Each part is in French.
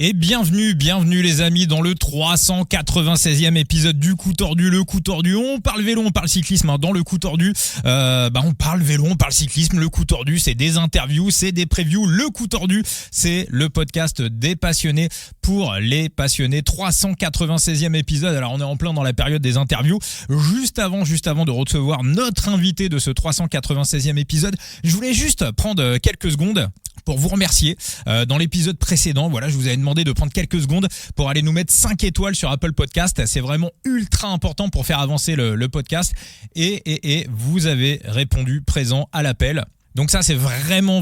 Et bienvenue les amis dans le 396e épisode du Coup Tordu. Le Coup Tordu, on parle vélo, on parle cyclisme. Dans le Coup Tordu, on parle vélo, on parle cyclisme. Le Coup Tordu, c'est des interviews, c'est des previews. Le Coup Tordu, c'est le podcast des passionnés pour les passionnés. 396e épisode. Alors on est en plein dans la période des interviews. Juste avant de recevoir notre invité de ce 396e épisode, je voulais juste prendre quelques secondes pour vous remercier. Dans l'épisode précédent, je vous avais demandé de prendre quelques secondes pour aller nous mettre 5 étoiles sur Apple Podcast. C'est vraiment ultra important pour faire avancer le podcast. Et vous avez répondu présent à l'appel. Donc ça, c'est vraiment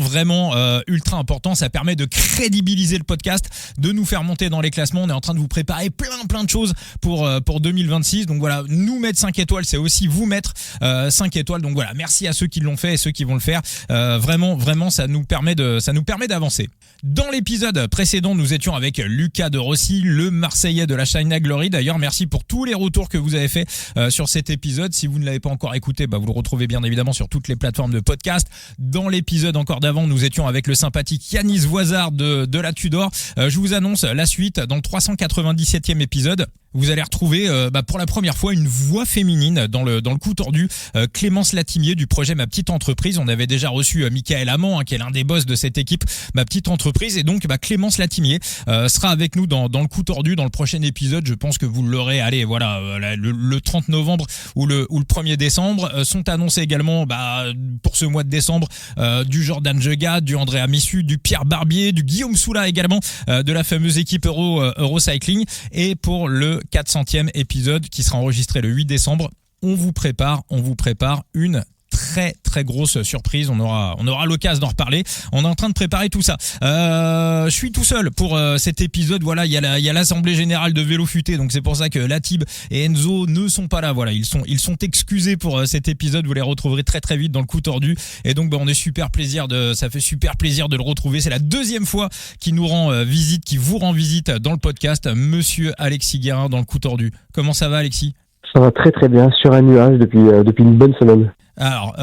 ultra important. Ça permet de crédibiliser le podcast, de nous faire monter dans les classements. On est en train de vous préparer plein de choses pour 2026. Donc voilà, nous mettre 5 étoiles, c'est aussi vous mettre 5 étoiles. Donc voilà, merci à ceux qui l'ont fait et ceux qui vont le faire. Vraiment, ça nous permet d'avancer. Dans l'épisode précédent, nous étions avec Lucas de Rossi, le Marseillais de la China Glory. D'ailleurs, merci pour tous les retours que vous avez fait sur cet épisode. Si vous ne l'avez pas encore écouté, vous le retrouvez bien évidemment sur toutes les plateformes de podcast. Dans l'épisode encore d'avant, nous étions avec le sympathique Yanis Voisard de la Tudor. Je vous annonce la suite dans le 397e épisode. Vous allez retrouver pour la première fois une voix féminine dans le Coup Tordu, Clémence Latimier du projet Ma Petite Entreprise. On avait déjà reçu Michael Amand, qui est l'un des boss de cette équipe Ma Petite Entreprise, et donc Clémence Latimier sera avec nous dans le Coup Tordu dans le prochain épisode. Je pense que vous l'aurez, le 30 novembre ou le 1er décembre. Sont annoncés également pour ce mois de décembre du Jordan Jegat, du André Amissu, du Pierre Barbier, du Guillaume Soula également, de la fameuse équipe Eurocycling. Et pour le 400e épisode qui sera enregistré le 8 décembre, on vous prépare une très grosse surprise. On aura l'occasion d'en reparler. On est en train de préparer tout ça. Je suis tout seul pour cet épisode. Il y a l'assemblée générale de Vélo Futé, donc c'est pour ça que Latib et Enzo ne sont pas là. Ils sont excusés pour cet épisode. Vous les retrouverez très vite dans le Coup Tordu. Et donc ça fait super plaisir de le retrouver. C'est la deuxième fois qu'il vous rend visite dans le podcast, Monsieur Alexis Guérin dans le Coup Tordu. Comment ça va, Alexis ? Ça va très bien, sur un nuage depuis une bonne semaine. Alors,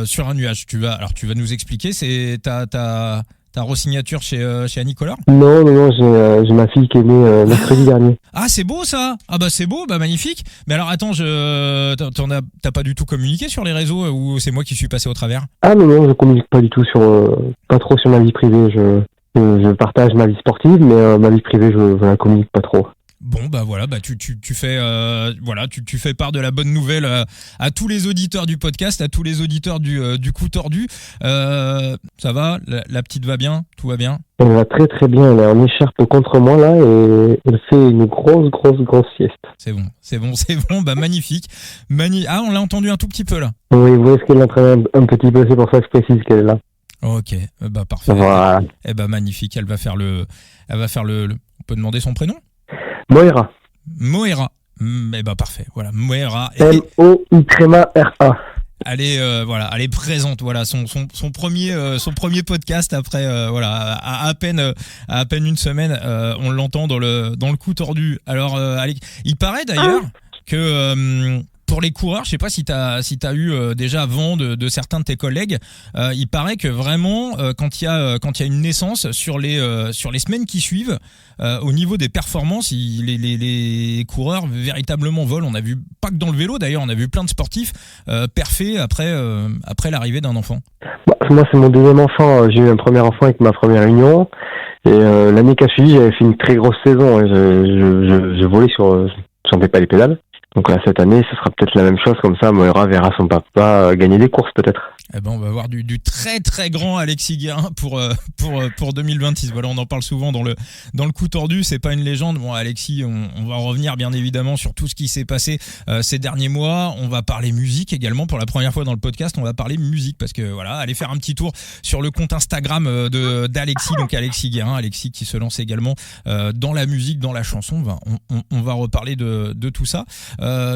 sur un nuage, tu vas nous expliquer, c'est ta re-signature chez Annie Collard ? Non, j'ai ma fille qui est née mercredi dernier. Ah, c'est beau ça. C'est beau, magnifique. Mais alors attends, t'as pas du tout communiqué sur les réseaux ou c'est moi qui suis passé au travers ? Ah non, je communique pas du tout pas trop sur ma vie privée. Je partage ma vie sportive, mais ma vie privée, je la communique pas trop. Bon tu fais part de la bonne nouvelle à tous les auditeurs du podcast, à tous les auditeurs du Coup Tordu. Ça va, la petite va bien, tout va bien. Elle va très bien, elle est en écharpe contre moi là et elle fait une grosse sieste. C'est bon, magnifique. On l'a entendu un tout petit peu là. Oui, vous voyez ce qu'elle entraîne un petit peu, c'est pour ça que je précise qu'elle est là. Ok, parfait. Voilà. Magnifique, elle va faire le. On peut demander son prénom ? Moira. Parfait. Voilà, Moira. M-O-I-R-A. Elle est présente. Voilà, son premier podcast après à peine une semaine. On l'entend dans le Coup Tordu. Alors, il paraît d'ailleurs que pour les coureurs, je sais pas si t'as eu déjà vent de certains de tes collègues, il paraît que vraiment quand il y a une naissance sur les semaines qui suivent, au niveau des performances, les coureurs véritablement volent. On a vu pas que dans le vélo d'ailleurs, on a vu plein de sportifs perfer après l'arrivée d'un enfant. Moi c'est mon deuxième enfant, j'ai eu un premier enfant avec ma première union et l'année qui a suivi j'avais fait une très grosse saison et je volais je sentais pas les pédales. Donc là, cette année, ce sera peut-être la même chose, comme ça, Moira verra son papa gagner des courses, peut-être. On va avoir du très grand Alexis Guérin pour 2026. Voilà, on en parle souvent dans le Coup Tordu, c'est pas une légende. Bon, Alexis, on va revenir bien évidemment sur tout ce qui s'est passé ces derniers mois. On va parler musique également pour la première fois dans le podcast. On va parler musique parce que allez faire un petit tour sur le compte Instagram d'Alexis, donc Alexis Guérin, Alexis qui se lance également dans la musique, dans la chanson. On va reparler de tout ça.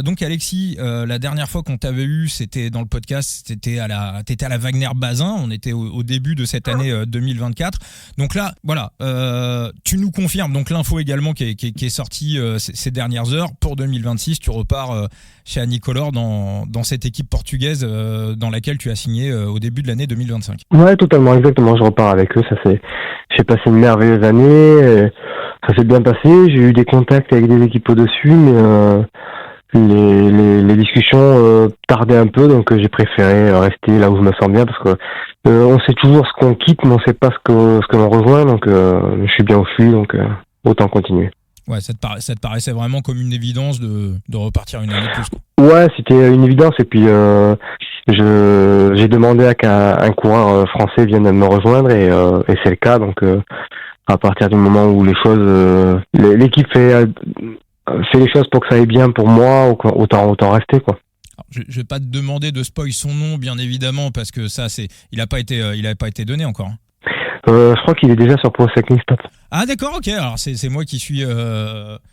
Donc Alexis, la dernière fois qu'on t'avait eu, c'était dans le podcast, t'étais à la Wagner Bazin, on était au début de cette année 2024. Donc là, tu nous confirmes donc l'info également qui est sortie ces dernières heures. Pour 2026, tu repars chez Annie Collard dans cette équipe portugaise dans laquelle tu as signé au début de l'année 2025. Ouais, totalement, exactement. Je repars avec eux. J'ai passé une merveilleuse année. Ça s'est bien passé, j'ai eu des contacts avec des équipes au-dessus, mais les discussions tardaient un peu, donc j'ai préféré rester là où je me sens bien, parce que on sait toujours ce qu'on quitte, mais on sait pas ce que l'on rejoint, donc je suis bien où je suis, donc autant continuer. Ouais, ça te paraissait vraiment comme une évidence de repartir une année de plus, quoi. Ouais, c'était une évidence, et puis j'ai demandé à qu'un coureur français vienne me rejoindre, et c'est le cas, donc à partir du moment où les choses, l'équipe fait les choses pour que ça aille bien pour moi, autant rester, quoi. Alors, je vais pas te demander de spoil son nom, bien évidemment, parce que ça, il a pas été donné encore, hein. Je crois qu'il est déjà sur Pro Cycling Stats. Ah d'accord, ok. Alors c'est moi qui suis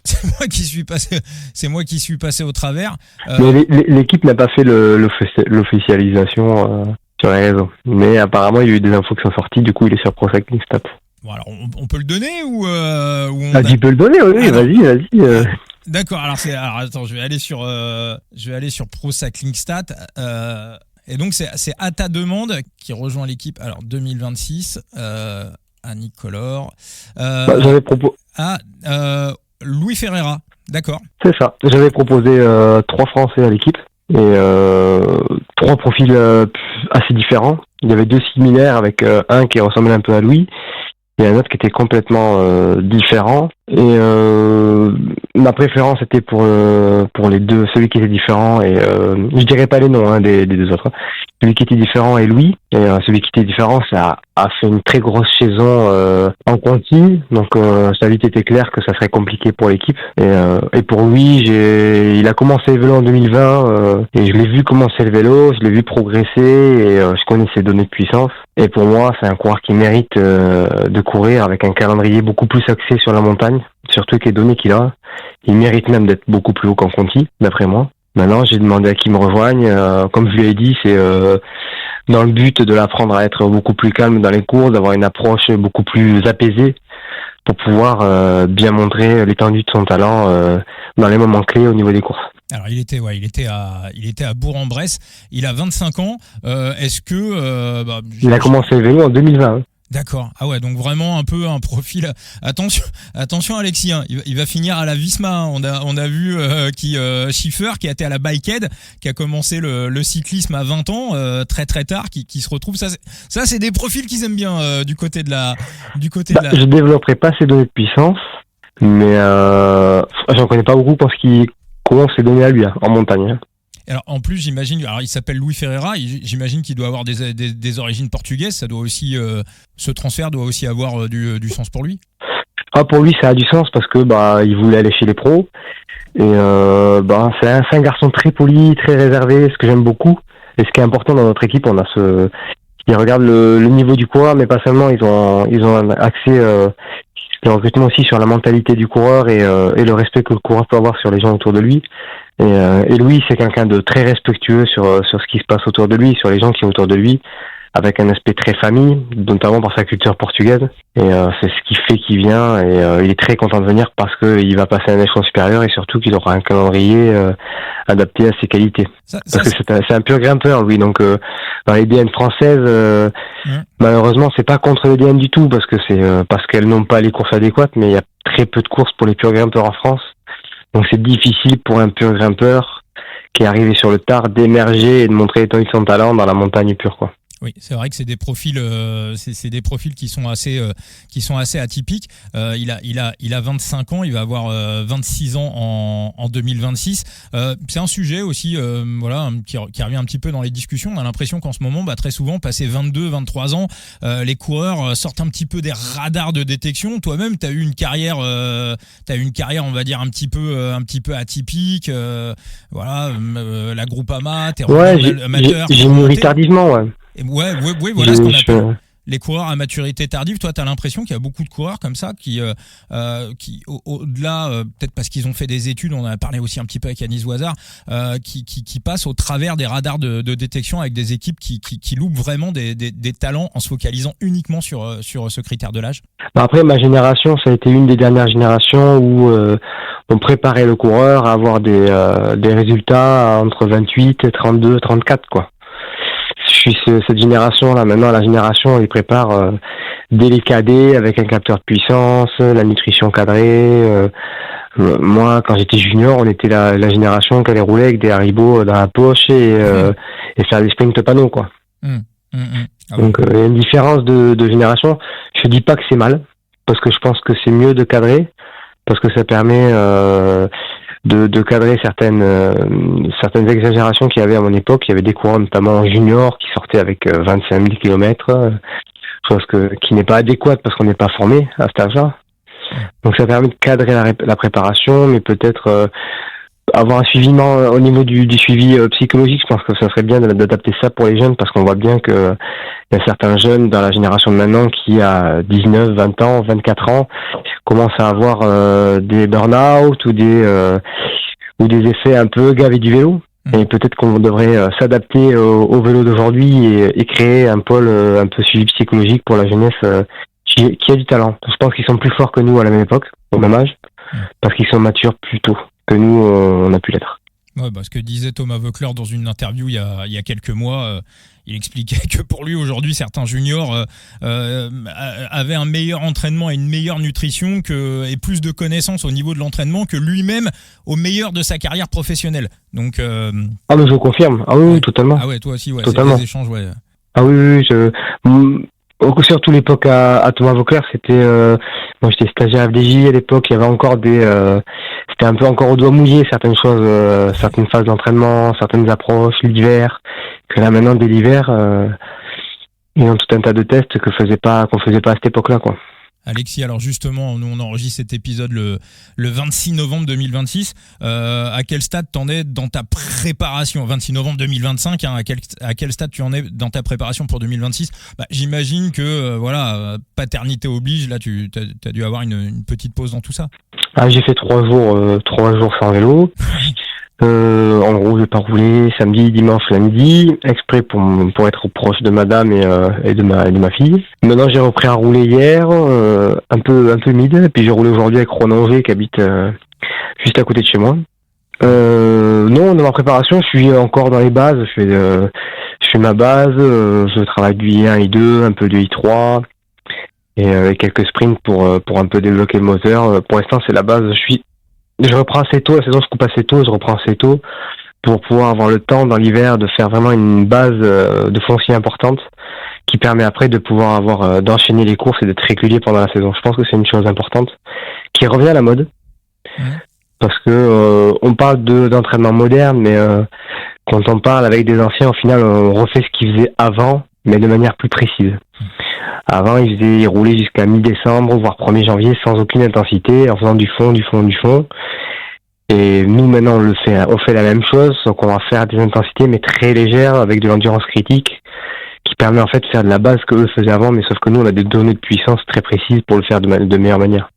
c'est moi qui suis passé au travers. Mais l'équipe n'a pas fait l'officialisation sur les réseaux. Mais apparemment, il y a eu des infos qui sont sorties. Du coup, il est sur Pro Cycling Stats. Bon, alors on peut le donner ou on tu peux le donner, oui. Vas-y. D'accord. Alors attends, je vais aller sur Pro Cycling Stats. Et donc c'est à ta demande qui rejoint l'équipe. Alors 2026. Annie Collor. J'avais proposé. Louis Ferreira, d'accord. C'est ça. J'avais proposé 3 Français à l'équipe et 3 profils assez différents. Il y avait 2 similaires avec un qui ressemblait un peu à Louis et un autre qui était complètement différent. Et ma préférence était pour les deux, celui qui était différent et je dirais pas les noms des 2 autres. Celui qui était différent est Louis, et celui qui était différent, ça a fait une très grosse saison en Conti, donc ça vite été clair que ça serait compliqué pour l'équipe. Et pour lui, il a commencé le vélo en 2020, et je l'ai vu commencer le vélo, je l'ai vu progresser, et je connais ses données de puissance. Et pour moi, c'est un coureur qui mérite de courir avec un calendrier beaucoup plus axé sur la montagne, surtout avec les données qu'il a. Il mérite même d'être beaucoup plus haut qu'en Conti, d'après moi. Maintenant, j'ai demandé à qui me rejoigne. Comme je lui ai dit, c'est dans le but de l'apprendre à être beaucoup plus calme dans les courses, d'avoir une approche beaucoup plus apaisée pour pouvoir bien montrer l'étendue de son talent dans les moments clés au niveau des courses. Alors il était à Bourg-en-Bresse. Il a 25 ans. Est-ce que il a commencé le vélo en 2020. D'accord. Ah ouais, donc vraiment un peu un profil. Attention Alexis, hein, il va finir à la Visma. On a vu Schiffer qui a été à la Bikehead, qui a commencé le cyclisme à 20 ans, très très tard, qui se retrouve. Ça c'est des profils qu'ils aiment bien du côté de la. Je développerai pas ces données de puissance, mais j'en connais pas beaucoup parce qu'il commence ses données à lui en montagne. Hein. Alors en plus j'imagine, alors il s'appelle Louis Ferreira, j'imagine qu'il doit avoir des origines portugaises, ça doit aussi ce transfert doit aussi avoir du sens pour lui. Ah, pour lui ça a du sens parce que il voulait aller chez les pros et c'est un garçon très poli, très réservé, ce que j'aime beaucoup. Et ce qui est important dans notre équipe, ils regardent le niveau du coureur, mais pas seulement, ils ont axé le recrutement aussi sur la mentalité du coureur et le respect que le coureur peut avoir sur les gens autour de lui. Et Louis, c'est quelqu'un de très respectueux sur ce qui se passe autour de lui, sur les gens qui sont autour de lui, avec un aspect très famille, notamment par sa culture portugaise. Et c'est ce qui fait qu'il vient, et il est très content de venir parce qu'il va passer à un échelon supérieur et surtout qu'il aura un calendrier adapté à ses qualités. Parce que c'est un pur grimpeur, lui. Donc dans les DN françaises, malheureusement, c'est pas contre les DN du tout, parce que c'est parce qu'elles n'ont pas les courses adéquates, mais il y a très peu de courses pour les purs grimpeurs en France. Donc c'est difficile pour un pur grimpeur qui est arrivé sur le tard d'émerger et de montrer l'étendue de son talent dans la montagne pure, quoi. Oui, c'est vrai que c'est des profils, c'est des profils qui sont assez atypiques. Il a 25 ans, il va avoir 26 ans en 2026. C'est un sujet aussi, qui revient un petit peu dans les discussions. On a l'impression qu'en ce moment, très souvent, passé 22, 23 ans, les coureurs sortent un petit peu des radars de détection. Toi-même, t'as eu une carrière, on va dire un petit peu atypique. La Groupama, t'es amateur. J'ai mûri tardivement, ouais. Ouais, voilà ce qu'on appelle les coureurs à maturité tardive. Toi, tu as l'impression qu'il y a beaucoup de coureurs comme ça qui au-delà, peut-être parce qu'ils ont fait des études, on en a parlé aussi un petit peu avec Anis Ouazard, qui passent au travers des radars de détection avec des équipes qui loupent vraiment des talents en se focalisant uniquement sur ce critère de l'âge. Après, ma génération, ça a été une des dernières générations où on préparait le coureur à avoir des résultats entre 28 et 32, 34, quoi. suis cette génération-là. Maintenant, la génération, ils préparent dès les cadets avec un capteur de puissance, la nutrition cadrée. Moi, quand j'étais junior, on était la génération qui allait rouler avec des Haribo dans la poche et faire des sprints panneaux, quoi. Donc, il y a une différence de génération. Je dis pas que c'est mal, parce que je pense que c'est mieux de cadrer, parce que ça permet de cadrer certaines exagérations qu'il y avait à mon époque. Il y avait des courants, notamment juniors, qui sortaient avec 25 000 kilomètres, chose qui n'est pas adéquate parce qu'on n'est pas formé à cet âge-là. Donc ça permet de cadrer la préparation, mais peut-être avoir un suivi au niveau du suivi psychologique. Je pense que ça serait bien d'adapter ça pour les jeunes, parce qu'on voit bien que il y a certains jeunes dans la génération de maintenant qui a 19, 20 ans, 24 ans, commencent à avoir des burn-out ou des effets un peu gavés du vélo. Et peut-être qu'on devrait s'adapter au vélo d'aujourd'hui et créer un pôle un peu suivi psychologique pour la jeunesse qui a du talent. Je pense qu'ils sont plus forts que nous à la même époque, au même âge, parce qu'ils sont matures plus tôt que nous, on a pu l'être. Ouais, ce que disait Thomas Voeckler dans une interview il y a quelques mois, il expliquait que pour lui aujourd'hui certains juniors avaient un meilleur entraînement et une meilleure nutrition et plus de connaissances au niveau de l'entraînement que lui-même au meilleur de sa carrière professionnelle. Donc ah mais je vous confirme. Ah oui, totalement. Ah ouais, toi aussi, ouais. Totalement. C'est des échanges, ouais. Ah oui, surtout l'époque à Thomas Voeckler, c'était moi j'étais stagiaire à FDJ à l'époque, il y avait encore c'était un peu encore au doigt mouillé certaines choses, certaines phases d'entraînement, certaines approches, l'hiver, que là maintenant dès l'hiver ils ont tout un tas de tests qu'on faisait pas à cette époque-là, quoi. Alexis, alors justement, nous on enregistre cet épisode le 26 novembre 2026. À quel stade t'en es dans ta préparation ? 26 novembre 2025, hein, à quel stade tu en es dans ta préparation pour 2026 ? J'imagine que paternité oblige, là tu as dû avoir une petite pause dans tout ça. Ah, j'ai fait 3 jours sans vélo. En gros, j'ai pas roulé samedi, dimanche, lundi, exprès pour être proche de madame et de ma fille. Maintenant, j'ai repris à rouler hier, un peu humide, et puis j'ai roulé aujourd'hui avec Ronan Angers qui habite juste à côté de chez moi. Non, dans ma préparation, je suis encore dans les bases. Je fais ma base, je travaille du I1, I2, un peu de I3 et quelques sprints pour un peu débloquer le moteur. Pour l'instant, c'est la base. Je reprends assez tôt, la saison se coupe assez tôt, je reprends assez tôt pour pouvoir avoir le temps dans l'hiver de faire vraiment une base de foncier importante qui permet après de pouvoir d'enchaîner les courses et d'être régulier pendant la saison. Je pense que c'est une chose importante qui revient à la mode. Parce que on parle d'entraînement moderne, mais quand on parle avec des anciens, au final on refait ce qu'ils faisaient avant, mais de manière plus précise. Avant, ils roulaient jusqu'à mi-décembre, voire 1er janvier, sans aucune intensité, en faisant du fond. Et nous, maintenant, on fait la même chose, donc on va faire des intensités, mais très légères, avec de l'endurance critique, qui permet en fait de faire de la base que eux faisaient avant, mais sauf que nous, on a des données de puissance très précises pour le faire de meilleure manière.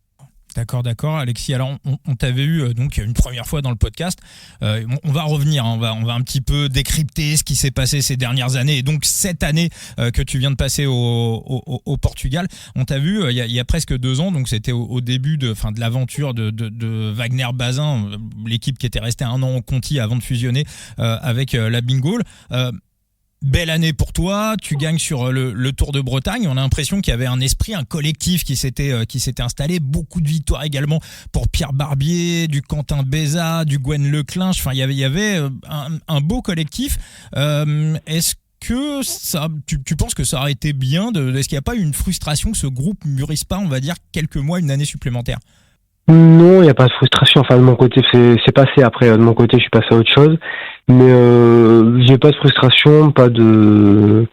D'accord, Alexis. Alors, on t'avait eu donc une première fois dans le podcast. On va revenir, hein, on va un petit peu décrypter ce qui s'est passé ces dernières années. Et donc, cette année que tu viens de passer au Portugal, on t'a vu il y a presque 2 ans. Donc, c'était au début de l'aventure de Wagner Bazin, l'équipe qui était restée 1 an au Conti avant de fusionner avec la Bingall. Belle année pour toi, tu gagnes sur le Tour de Bretagne. On a l'impression qu'il y avait un esprit, un collectif qui s'était installé. Beaucoup de victoires également pour Pierre Barbier, du Quentin Béza, du Gwen Leclinch. Enfin, il y avait un beau collectif. Est-ce que tu penses que ça aurait été bien est-ce qu'il n'y a pas eu une frustration que ce groupe mûrisse pas, on va dire, quelques mois, une année supplémentaire ? Non, il n'y a pas de frustration. Enfin, de mon côté, c'est passé. Après, de mon côté, je suis passé à autre chose. Mais j'ai pas de frustration, pas de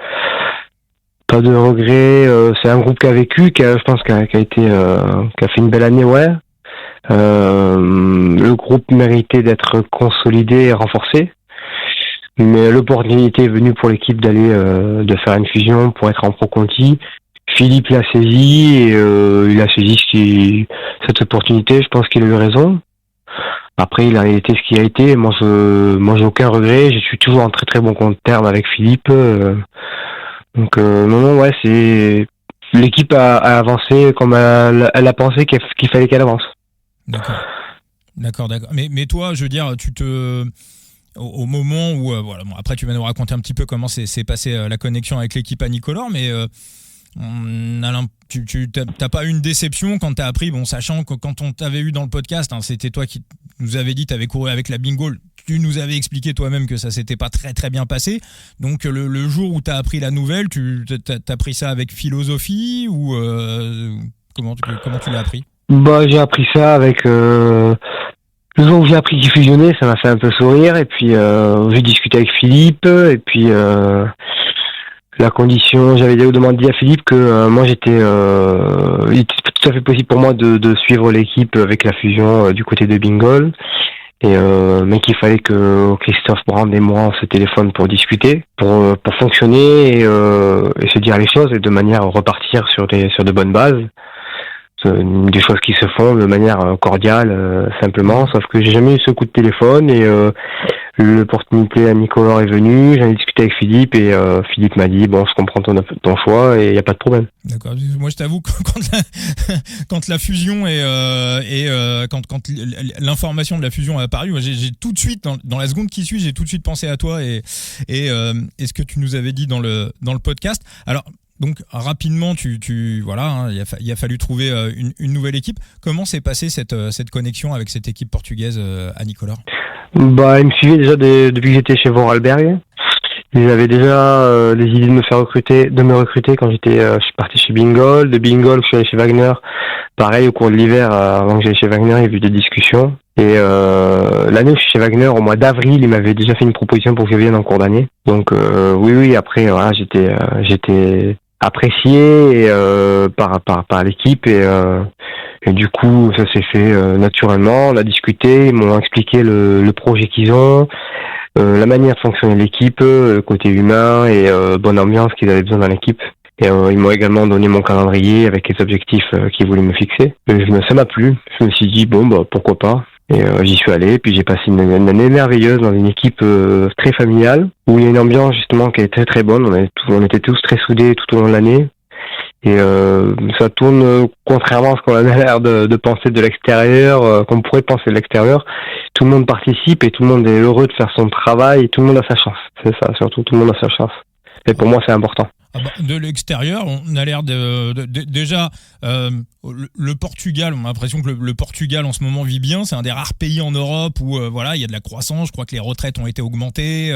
regret. C'est un groupe qui a vécu, je pense, qui a fait une belle année, ouais. Le groupe méritait d'être consolidé et renforcé. Mais l'opportunité est venue pour l'équipe de faire une fusion pour être en Pro Conti. Philippe l'a saisi et il a saisi cette opportunité. Je pense qu'il a eu raison. Après, il a été ce qu'il a été. Moi, j'ai aucun regret. Je suis toujours en très très bon terme avec Philippe. Donc non, ouais, c'est l'équipe a avancé comme elle a pensé qu'il fallait qu'elle avance. D'accord. Mais toi, je veux dire, au moment où voilà, bon, après tu vas nous raconter un petit peu comment s'est passée la connexion avec l'équipe Anicolor, mais tu t'as pas eu une déception quand t'as appris, bon, sachant que quand on t'avait eu dans le podcast, hein, c'était toi qui nous avais dit t'avais couru avec la bingo, tu nous avais expliqué toi-même que ça s'était pas très très bien passé, donc le jour où t'as appris la nouvelle, t'as pris ça avec philosophie ou comment tu l'as appris? Bah, j'ai appris ça avec le jour où j'ai appris qu'ils fusionnaient, ça m'a fait un peu sourire, et puis j'ai discuté avec Philippe, et puis la condition, j'avais demandé à Philippe que moi il était tout à fait possible pour moi de suivre l'équipe avec la fusion du côté de Bingol, et mais qu'il fallait que Christophe Brand et moi on se téléphone pour discuter, pour fonctionner et se dire les choses et de manière à repartir sur de bonnes bases. Des choses qui se font de manière cordiale, simplement, sauf que j'ai jamais eu ce coup de téléphone, et l'opportunité à Anicolor est venue, j'en ai discuté avec Philippe, et Philippe m'a dit bon, je comprends ton choix et il y a pas de problème. D'accord. Moi, je t'avoue, quand la fusion quand l'information de la fusion est apparue, moi, j'ai tout de suite dans la seconde qui suit, j'ai tout de suite pensé à toi et ce que tu nous avais dit dans le podcast. Alors, donc rapidement, voilà, hein, il a fallu trouver une nouvelle équipe. Comment s'est passée cette connexion avec cette équipe portugaise Anicolor? Bah, ils me suivaient déjà depuis que j'étais chez Vorarlberg. Ils avaient déjà les idées de me recruter quand je suis parti chez Bingol. De Bingol, je suis allé chez Wagner. Pareil, au cours de l'hiver, avant que j'aille chez Wagner, il y a eu des discussions. Et l'année où je suis chez Wagner, au mois d'avril, il m'avait déjà fait une proposition pour que je vienne en cours d'année. Donc oui, après, voilà, j'étais apprécié par l'équipe, et du coup ça s'est fait naturellement. On a discuté, ils m'ont expliqué le projet qu'ils ont, la manière de fonctionner l'équipe, le côté humain et bonne ambiance qu'ils avaient besoin dans l'équipe. Et ils m'ont également donné mon calendrier avec les objectifs qu'ils voulaient me fixer. Ça m'a plu. Je me suis dit bon, bah pourquoi pas. Et j'y suis allé, puis j'ai passé une année merveilleuse dans une équipe très familiale, où il y a une ambiance justement qui est très très bonne. On était tous très soudés tout au long de l'année, et ça tourne contrairement à ce qu'on a l'air de penser de l'extérieur, qu'on pourrait penser de l'extérieur. Tout le monde participe et tout le monde est heureux de faire son travail, et tout le monde a sa chance. C'est ça, surtout tout le monde a sa chance. Et pour moi, c'est important. De l'extérieur, on a l'air déjà le Portugal. On a l'impression que le Portugal en ce moment vit bien. C'est un des rares pays en Europe où voilà, il y a de la croissance. Je crois que les retraites ont été augmentées.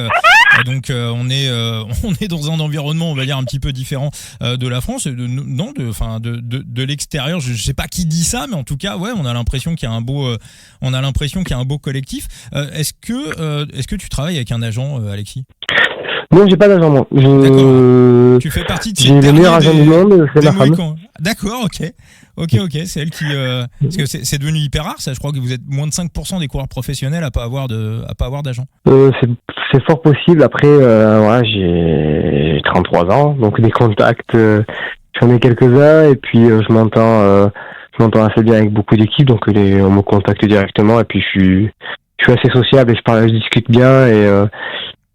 Donc on est dans un environnement, on va dire, un petit peu différent de la France. De l'extérieur, je sais pas qui dit ça, mais en tout cas, ouais, on a l'impression qu'il y a un beau collectif. Est-ce que tu travailles avec un agent, Alexis? Non, j'ai pas d'agent, moi. D'accord. Tu fais partie de ces j'ai le meilleur agent du monde, c'est ma femme. D'accord, ok. C'est elle qui... parce que c'est devenu hyper rare, ça. Je crois que vous êtes moins de 5% des coureurs professionnels à pas avoir d'agent. C'est fort possible. Après, voilà, j'ai 33 ans, donc des contacts, j'en ai quelques-uns, et puis je m'entends assez bien avec beaucoup d'équipes, donc on me contacte directement, et puis je suis assez sociable et je discute bien, et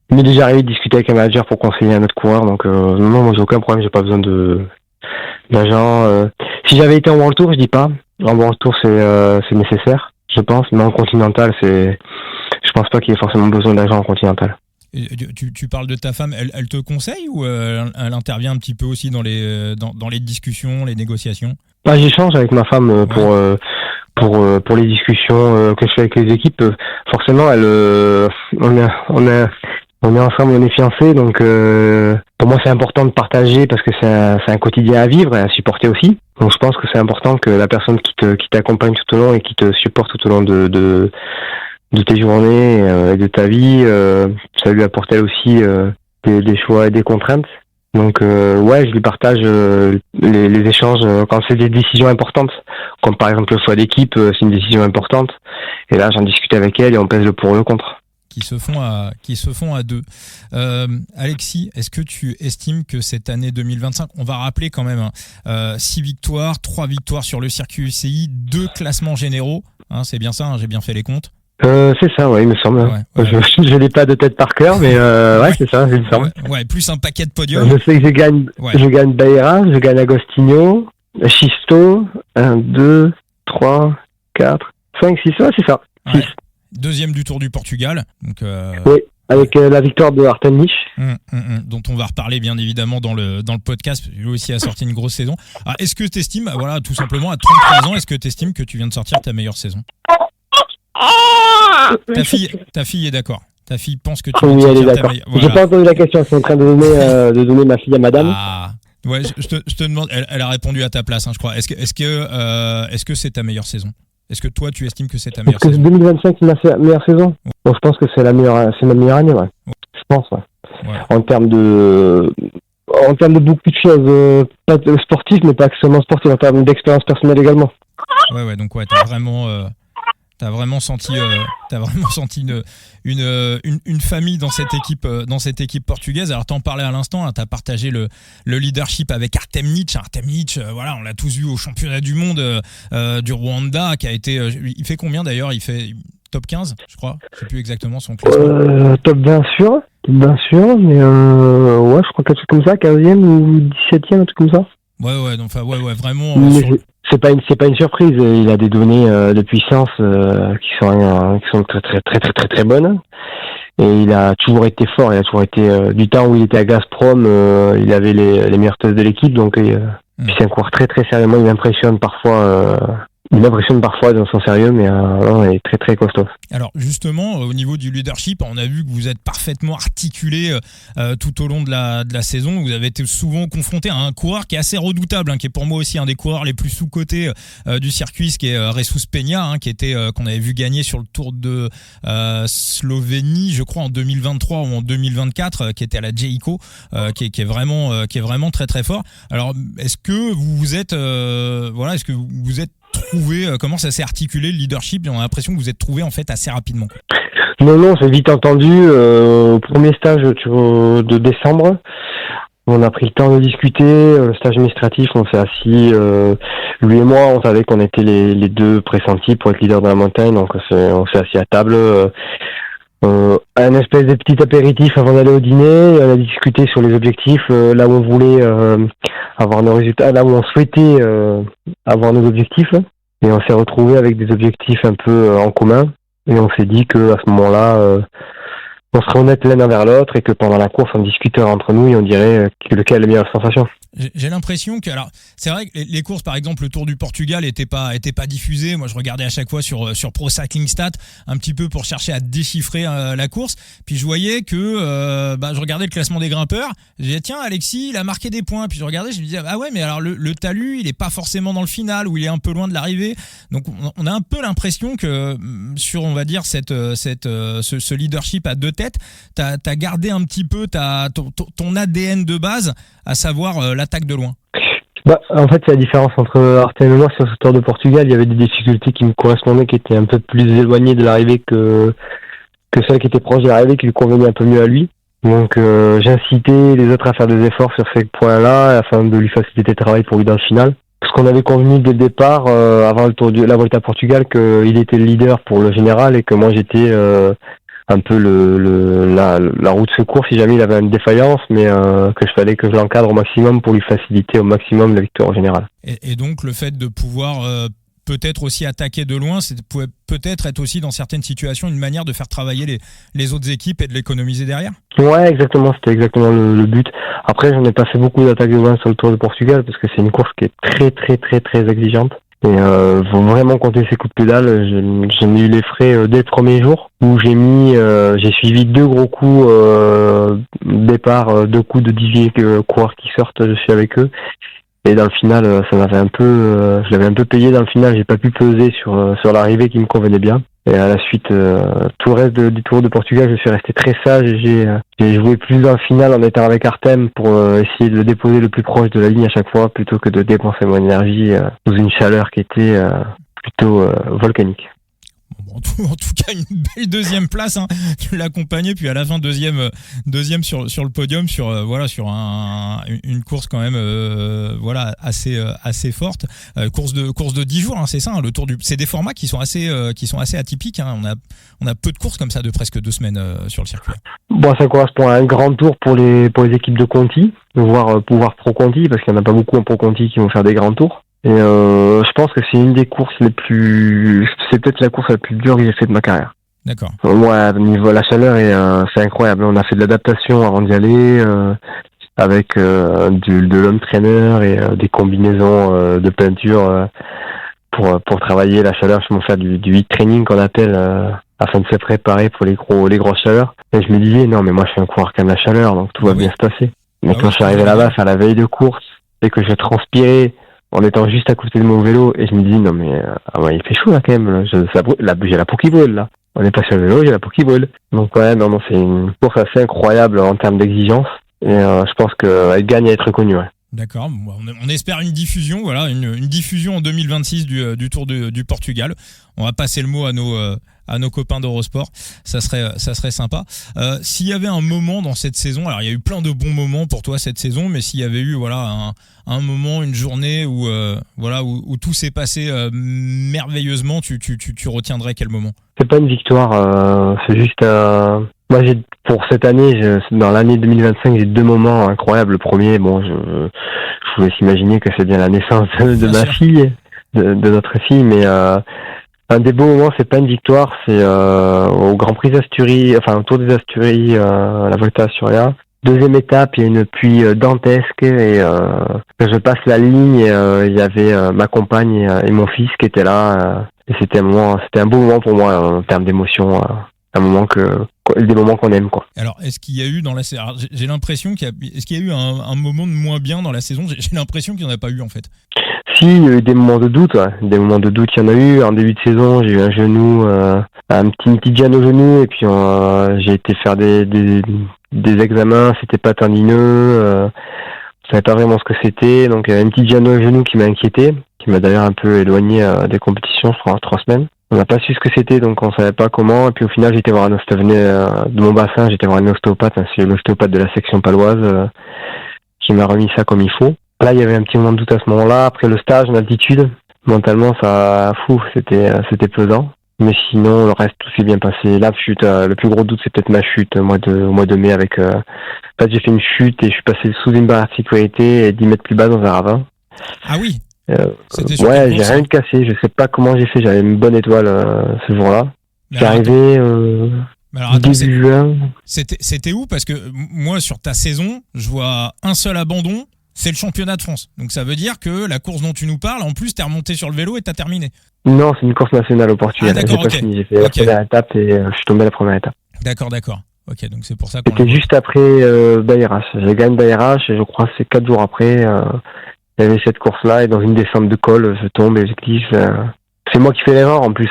il m'est déjà arrivé de discuter avec un manager pour conseiller un autre coureur, donc non, moi j'ai aucun problème, j'ai pas besoin d'agent. Si j'avais été en World Tour, je dis pas. En World Tour, c'est nécessaire, je pense, mais en Continental, je pense pas qu'il y ait forcément besoin d'agent en Continental. Tu parles de ta femme, elle te conseille ou elle intervient un petit peu aussi dans les discussions, les négociations? J'échange avec ma femme pour les discussions que je fais avec les équipes. Forcément, on est ensemble, on est fiancés, donc pour moi c'est important de partager parce que c'est un quotidien à vivre et à supporter aussi. Donc je pense que c'est important que la personne qui t'accompagne tout au long et qui te supporte tout au long de tes journées et de ta vie, ça lui apporte elle aussi des choix et des contraintes. Donc je lui partage les échanges quand c'est des décisions importantes, comme par exemple le choix d'équipe, c'est une décision importante. Et là j'en discute avec elle et on pèse le pour et le contre. Qui se font à deux. Alexis, est-ce que tu estimes que cette année 2025, on va rappeler quand même 6 victoires, 3 victoires sur le circuit UCI, 2 classements généraux, hein, c'est bien ça, hein, j'ai bien fait les comptes? C'est ça, ouais, il me semble. Ouais. Je l'ai pas de tête par cœur, mais c'est ça, il me semble. Ouais, plus un paquet de podiums. Je sais que je gagne Beira, je gagne Agostinho, Schisto, 1, 2, 3, 4, 5, 6, c'est ça. 6. deuxième du Tour du Portugal. Donc, oui, avec la victoire de Artem Nich. Dont on va reparler bien évidemment dans le podcast. Lui aussi a sorti une grosse saison. Alors, est-ce que tu estimes, voilà, tout simplement à 33 ans, est-ce que tu estimes que tu viens de sortir ta meilleure saison? Ta fille est d'accord. Ta fille pense que tu viens de sortir ta meilleure. Voilà. J'ai pas entendu la question. Je suis en train de donner ma fille à madame. Ah. Ouais, je te demande. Elle a répondu à ta place, hein, je crois. Est-ce que c'est ta meilleure saison? Est-ce que toi, tu estimes que c'est ta meilleure saison? 2025, c'est ma meilleure saison. Donc, je pense que c'est ma meilleure année, ouais. Je pense, ouais. En termes de beaucoup de choses, pas sportives, mais pas seulement sportives, en termes d'expérience personnelle également. Ouais, donc t'as vraiment senti une famille dans cette équipe portugaise. Alors t'en parlais à l'instant, hein, t'as partagé le leadership avec Artem Nich. Artem Nich, voilà, on l'a tous vu au championnat du monde du Rwanda, qui a été, il fait combien d'ailleurs? Il fait top 15, je crois. Je sais plus exactement son classement. Top 20 sûr, mais ouais, je crois quelque chose comme ça, 15e ou 17e, un truc comme ça. Ouais, donc vraiment. C'est pas une surprise. Il a des données de puissance qui sont très très très très très très bonnes. Et il a toujours été fort. Il a toujours été du temps où il était à Gazprom, il avait les meilleurs tests de l'équipe. Donc c'est un coureur très très sérieux. Moi, il m'impressionne parfois. Dans son sérieux, mais il est très très costaud. Alors justement, au niveau du leadership, on a vu que vous êtes parfaitement articulé tout au long de la saison. Vous avez été souvent confronté à un coureur qui est assez redoutable, hein, qui est pour moi aussi un des coureurs les plus sous-cotés du circuit, qui est Jesus Peña, hein, qu'on avait vu gagner sur le Tour de Slovénie, je crois en 2023 ou en 2024, qui était à la Jayco, qui est vraiment très très fort. Alors est-ce que vous êtes trouvé, comment ça s'est articulé le leadership? On a l'impression que vous êtes trouvé en fait assez rapidement. Non, c'est vite entendu. Au premier stage de décembre, on a pris le temps de discuter. Le stage administratif, on s'est assis. Lui et moi, on savait qu'on était les deux pressentis pour être leader de la montagne, donc on s'est assis à table. Un espèce de petit apéritif avant d'aller au dîner. On a discuté sur les objectifs, là où on voulait avoir nos résultats, là où on souhaitait avoir nos objectifs. Et on s'est retrouvé avec des objectifs un peu en commun. Et on s'est dit que à ce moment-là, on serait honnête l'un envers l'autre et que pendant la course, on discuterait entre nous et on dirait lequel a la meilleure sensation. J'ai l'impression que, alors, c'est vrai que les courses, par exemple, le Tour du Portugal n'était pas diffusé. Moi, je regardais à chaque fois sur Pro Cycling Stats, un petit peu pour chercher à déchiffrer la course. Puis je voyais que, je regardais le classement des grimpeurs. Je disais, tiens, Alexis, il a marqué des points. Puis je regardais, je me disais, ah ouais, mais alors le talus, il est pas forcément dans le final ou il est un peu loin de l'arrivée. Donc, on a un peu l'impression que sur, on va dire, ce leadership à deux têtes, t'as gardé un petit peu ton ADN de base, à savoir l'attaque de loin. En fait, c'est la différence entre Artem et moi sur ce Tour de Portugal. Il y avait des difficultés qui me correspondaient, qui étaient un peu plus éloignées de l'arrivée que celles qui étaient proches de l'arrivée, qui lui convenaient un peu mieux à lui. Donc, j'incitais les autres à faire des efforts sur ces points-là, afin de lui faciliter le travail pour lui dans le final. Parce qu'on avait convenu dès le départ, avant la Volta à Portugal, qu'il était le leader pour le général et que moi j'étais un peu la roue de secours si jamais il avait une défaillance, mais que je fallait que je l'encadre au maximum pour lui faciliter au maximum la victoire en général. Et donc le fait de pouvoir peut-être aussi attaquer de loin, c'est peut-être être aussi dans certaines situations une manière de faire travailler les autres équipes et de l'économiser derrière. Ouais, exactement, c'était exactement le but. Après, j'en ai pas fait beaucoup d'attaques de loin sur le Tour de Portugal parce que c'est une course qui est très très très très exigeante. Et faut vraiment compter ses coups de pédale. J'en ai eu les frais dès le premier jour où j'ai suivi deux gros coups départ, deux coups de 10 coureurs qui sortent, je suis avec eux. Et dans le final, ça m'avait je l'avais un peu payé dans le final. J'ai pas pu peser sur l'arrivée qui me convenait bien. Et à la suite, tout le reste du Tour de Portugal, je suis resté très sage et j'ai joué plus dans le final en étant avec Artem pour essayer de le déposer le plus proche de la ligne à chaque fois plutôt que de dépenser mon énergie sous une chaleur qui était plutôt volcanique. En tout cas, une belle deuxième place, hein. Tu l'as accompagné, puis à la fin deuxième sur le podium, sur une course quand même assez forte. Course de 10 jours, hein, c'est ça, hein, le Tour c'est des formats qui sont assez atypiques, hein. On a peu de courses comme ça de presque 2 semaines sur le circuit. Bon, ça correspond à un grand tour pour les équipes de Conti, voire Pro Conti, parce qu'il n'y en a pas beaucoup en Pro Conti qui vont faire des grands tours. Et je pense que c'est une des courses c'est peut-être la course la plus dure que j'ai fait de ma carrière. D'accord. Ouais, au niveau de la chaleur, c'est incroyable. On a fait de l'adaptation avant d'y aller, avec de l'home trainer et des combinaisons de peinture pour travailler la chaleur. Je vais faire du heat training qu'on appelle, afin de se préparer pour les grosses chaleurs. Et je me disais, non, mais moi je suis un coureur qui aime la chaleur, donc tout va bien se passer. Mais quand je suis arrivé là-bas, faire la veille de course, et que je transpirais en étant juste à côté de mon vélo, et je me dis, non mais il fait chaud là quand même, j'ai la peau qui brûle là. On est pas sur le vélo, j'ai la peau qui brûle. Donc ouais, non, c'est une course assez incroyable en termes d'exigence, et je pense qu'elle gagne à être connue. Ouais. D'accord, on espère une diffusion, voilà, une diffusion en 2026 du Tour du Portugal. On va passer le mot à nos copains d'Eurosport, ça serait sympa. S'il y avait un moment dans cette saison, alors il y a eu plein de bons moments pour toi cette saison, mais s'il y avait eu un moment, une journée où tout s'est passé merveilleusement, tu retiendrais quel moment? C'est pas une victoire, c'est juste moi pour cette année, dans l'année 2025, j'ai 2 moments incroyables. Le premier, je vous laisse imaginer que c'est bien la naissance de ma fille, de notre fille, mais un des beaux moments, c'est pas une victoire, c'est au Grand Prix d'Asturie, enfin au Tour des Asturies, la Volta Asturia. Deuxième étape, il y a une pluie dantesque et je passe la ligne et il y avait ma compagne et mon fils qui étaient là. Et c'était un beau moment pour moi en termes d'émotion, des moments qu'on aime, quoi. Alors, est-ce qu'il y a eu dans la saison, j'ai l'impression est-ce qu'il y a eu un moment de moins bien dans la saison? J'ai l'impression qu'il n'y en a pas eu en fait. Si, il y a eu des moments de doute, ouais. Des moments de doute, il y en a eu. En début de saison, j'ai eu un genou, une petite gêne au genou, et puis j'ai été faire des examens, c'était pas tendineux, je savais pas vraiment ce que c'était, donc il y avait une petite gêne au genou qui m'a inquiété, qui m'a d'ailleurs un peu éloigné des compétitions, je crois, 3 semaines. On n'a pas su ce que c'était, donc on savait pas comment, et puis au final, j'étais voir de mon bassin, j'étais voir un ostéopathe, c'est l'ostéopathe de la section paloise, qui m'a remis ça comme il faut. Là, il y avait un petit moment de doute à ce moment-là. Après le stage en altitude, mentalement, c'était pesant. Mais sinon, le reste, tout s'est bien passé. La chute, le plus gros doute, c'est peut-être ma chute au mois de mai avec, en fait, j'ai fait une chute et je suis passé sous une barre de sécurité et 10 mètres plus bas dans un ravin. Ah oui? Ouais, j'ai rien de cassé. Je sais pas comment j'ai fait. J'avais une bonne étoile, ce jour-là. J'ai arrivé, début juin. C'était où? Parce que moi, sur ta saison, je vois un seul abandon. C'est le championnat de France. Donc ça veut dire que la course dont tu nous parles, en plus, t'es remonté sur le vélo et t'as terminé. Non, c'est une course nationale au Portugal. Ah, d'accord, j'ai pas fini. J'ai fait la première étape et je suis tombé à la première étape. D'accord. Ok, donc c'est pour ça. C'était juste après Bayrach. J'ai gagné Bayrach et je crois que c'est 4 jours après, il y avait cette course-là et dans une descente de col, je tombe et je glisse. C'est moi qui fais l'erreur en plus.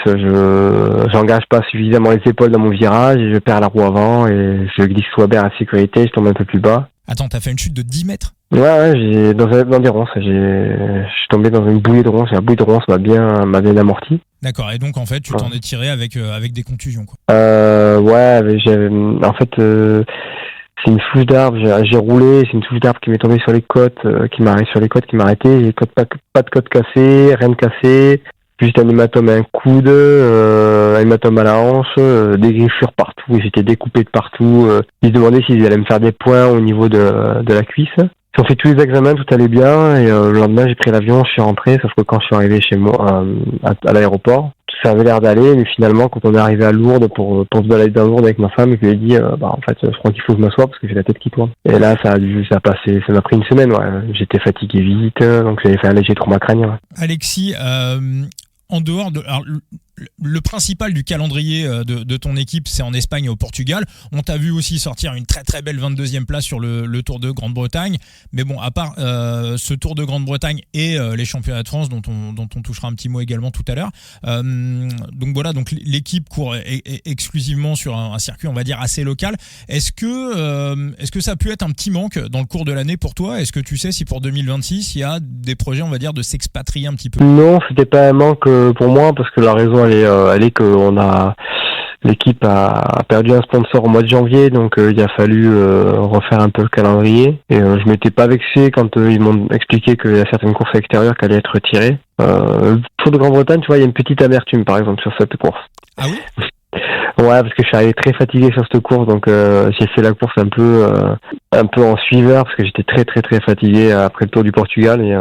J'engage pas suffisamment les épaules dans mon virage et je perds la roue avant et je glisse sous la barre à sécurité. Je tombe un peu plus bas. Attends, t'as fait une chute de 10 mètres? Ouais, dans des ronces. Je suis tombé dans une bouée de ronces. La bouée de ronces m'a bien amorti. D'accord. Et donc en fait, tu t'en es tiré avec des contusions, quoi. En fait, c'est une souche d'arbre. J'ai roulé. C'est une souche d'arbre qui m'est tombée sur les côtes, qui m'a arrêté. J'ai pas de côte cassée, rien de cassé. Juste un hématome à un coude, un hématome à la hanche, des griffures partout. J'étais découpé de partout. Ils se demandaient s'ils allaient me faire des points au niveau de la cuisse. Ils ont fait tous les examens, tout allait bien. Et le lendemain, j'ai pris l'avion, je suis rentré. Sauf que quand je suis arrivé chez moi, à l'aéroport, ça avait l'air d'aller. Mais finalement, quand on est arrivé à Lourdes pour se balader dans Lourdes avec ma femme, je lui ai dit, en fait, je crois qu'il faut que je m'assoie parce que j'ai la tête qui tourne. Et là, ça a passé. Ça m'a pris une semaine. Ouais. J'étais fatigué vite, donc j'avais fait un léger trauma crânien. Ouais. Alexis, en dehors de... Alors, le principal du calendrier de ton équipe, c'est en Espagne et au Portugal. On t'a vu aussi sortir une très très belle 22e place sur le Tour de Grande-Bretagne. Mais bon, à part ce Tour de Grande-Bretagne et les championnats de France dont on touchera un petit mot également tout à l'heure. Donc voilà, donc l'équipe court exclusivement sur un circuit, on va dire, assez local. Est-ce que ça a pu être un petit manque dans le cours de l'année pour toi? Est-ce que tu sais si pour 2026, il y a des projets, on va dire, de s'expatrier un petit peu? Non, c'était pas un manque pour moi parce que la raison elle est que l'équipe a perdu un sponsor au mois de janvier, donc il a fallu refaire un peu le calendrier. Et je m'étais pas vexé quand ils m'ont expliqué qu'il y a certaines courses extérieures qui allaient être retirées. Le Tour de Grande-Bretagne, tu vois, il y a une petite amertume par exemple sur cette course. Ah oui? Ouais, parce que je suis arrivé très fatigué sur cette course, donc j'ai fait la course un peu en suiveur parce que j'étais très très très fatigué après le Tour du Portugal et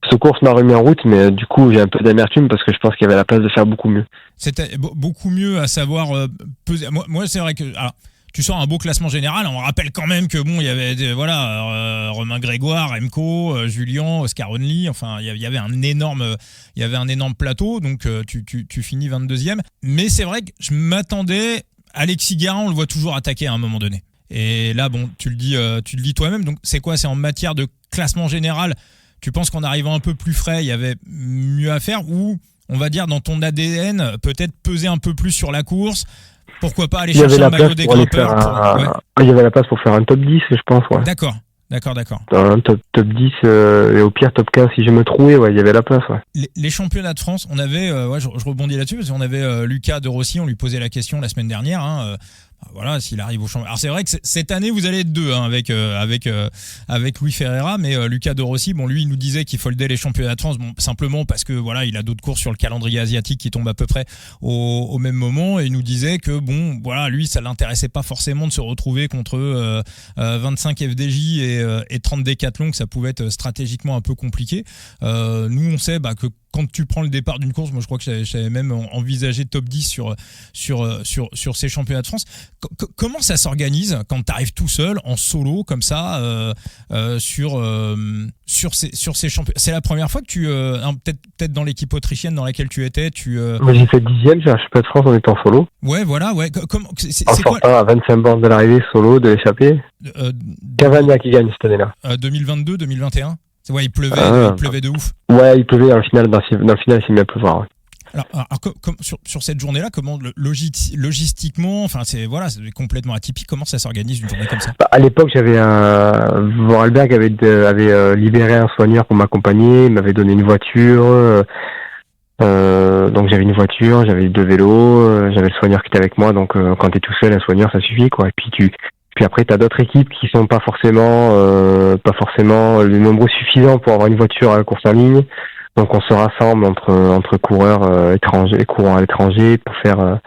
Cette course m'a remis en route, mais du coup, j'ai un peu d'amertume parce que je pense qu'il y avait la place de faire beaucoup mieux. C'était beaucoup mieux, à savoir peser. Moi, c'est vrai que alors, tu sors un beau classement général. On rappelle quand même que bon, il y avait Romain Grégoire, Remco, Julien, Oscar Only. Enfin, il y avait un énorme plateau. Donc, tu finis 22e. Mais c'est vrai que je m'attendais. Alexis Guérin, on le voit toujours attaquer à un moment donné. Et là, bon, tu le dis toi-même. Donc, c'est quoi? C'est en matière de classement général. Tu penses qu'en arrivant un peu plus frais, il y avait mieux à faire, ou on va dire dans ton ADN, peut-être peser un peu plus sur la course? Pourquoi pas aller chercher un maillot des grimpeurs Il y avait la place pour faire un top 10, je pense. Ouais. D'accord. Un top 10 et au pire top 15 si je me trouvais, ouais, il y avait la place. Ouais. Les championnats de France, on avait, je rebondis là-dessus, parce qu'on avait Lucas de Rossi, on lui posait la question la semaine dernière. Voilà, s'il arrive au championnat. Alors c'est vrai que cette année vous allez être deux avec Louis Ferreira, mais Lucas de Rossi, bon, lui il nous disait qu'il foldait les championnats de France, bon, simplement parce que voilà, il a d'autres courses sur le calendrier asiatique qui tombent à peu près au même moment, et il nous disait que bon, voilà, lui ça l'intéressait pas forcément de se retrouver contre 25 FDJ et 30 Décathlon, que ça pouvait être stratégiquement un peu compliqué. Nous on sait que quand tu prends le départ d'une course, moi je crois que j'avais même envisagé top 10 sur ces championnats de France. Comment ça s'organise quand tu arrives tout seul, en solo, comme ça, sur ces championnats? C'est la première fois que tu... peut-être dans l'équipe autrichienne dans laquelle tu étais, Moi j'ai fait 10e sur un championnat de France en étant solo. Ouais, voilà, ouais. C'est quoi à 25 bornes de l'arrivée, solo, de l'échappée. Cavagna qui gagne cette année-là. 2022, 2021. Ouais, il pleuvait de ouf. Ouais, il pleuvait dans le final, il s'est mis à pleuvoir. Ouais. Alors sur cette journée-là, comment logistiquement, enfin c'est complètement atypique. Comment ça s'organise une journée comme ça? À l'époque, j'avais Vorarlberg avait libéré un soigneur pour m'accompagner, il m'avait donné une voiture. Donc j'avais une voiture, j'avais 2 vélos, j'avais le soigneur qui était avec moi. Donc quand t'es tout seul, un soigneur ça suffit quoi. Et puis après, t'as d'autres équipes qui sont pas forcément le nombre suffisant pour avoir une voiture à la course en ligne. Donc on se rassemble entre coureurs étrangers, courants à l'étranger pour faire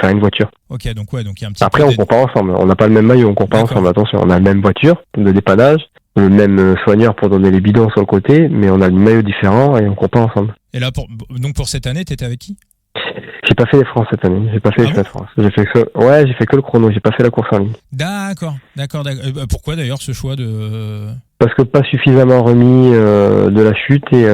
une voiture. Ok, donc il y a un petit. Après, on court pas ensemble. On n'a pas le même maillot, on court pas ensemble. Attention, on a la même voiture de dépannage, le même soigneur pour donner les bidons sur le côté, mais on a le maillot différent et on court pas ensemble. Et là, pour cette année, t'étais avec qui? J'ai pas fait les France cette année. J'ai pas fait les de France. J'ai fait que le chrono. J'ai pas fait la course en ligne. D'accord. Pourquoi d'ailleurs ce choix de? Parce que pas suffisamment remis de la chute et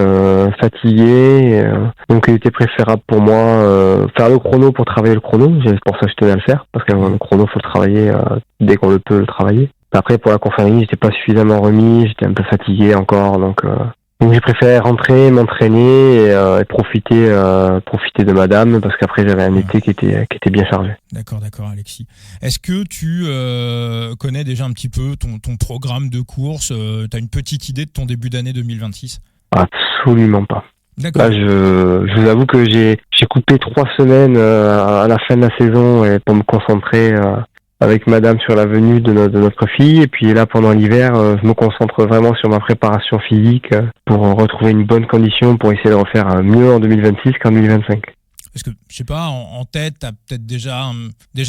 fatigué. Donc il était préférable pour moi faire le chrono pour travailler le chrono. C'est pour ça que je tenais à le faire. Parce que le chrono, faut le travailler dès qu'on le peut le travailler. Après, pour la course en ligne, j'étais pas suffisamment remis. J'étais un peu fatigué encore. Donc j'ai préféré rentrer, m'entraîner et profiter de madame parce qu'après j'avais un été qui était bien chargé. D'accord Alexis. Est-ce que tu connais déjà un petit peu ton programme de course? T'as une petite idée de ton début d'année 2026? Absolument pas. D'accord. Là, je vous avoue que j'ai coupé 3 semaines à la fin de la saison et pour me concentrer avec madame sur la venue de notre fille, et puis là pendant l'hiver je me concentre vraiment sur ma préparation physique pour retrouver une bonne condition pour essayer de refaire mieux en 2026 qu'en 2025. Est-ce que, je sais pas, en tête, t'as peut-être déjà je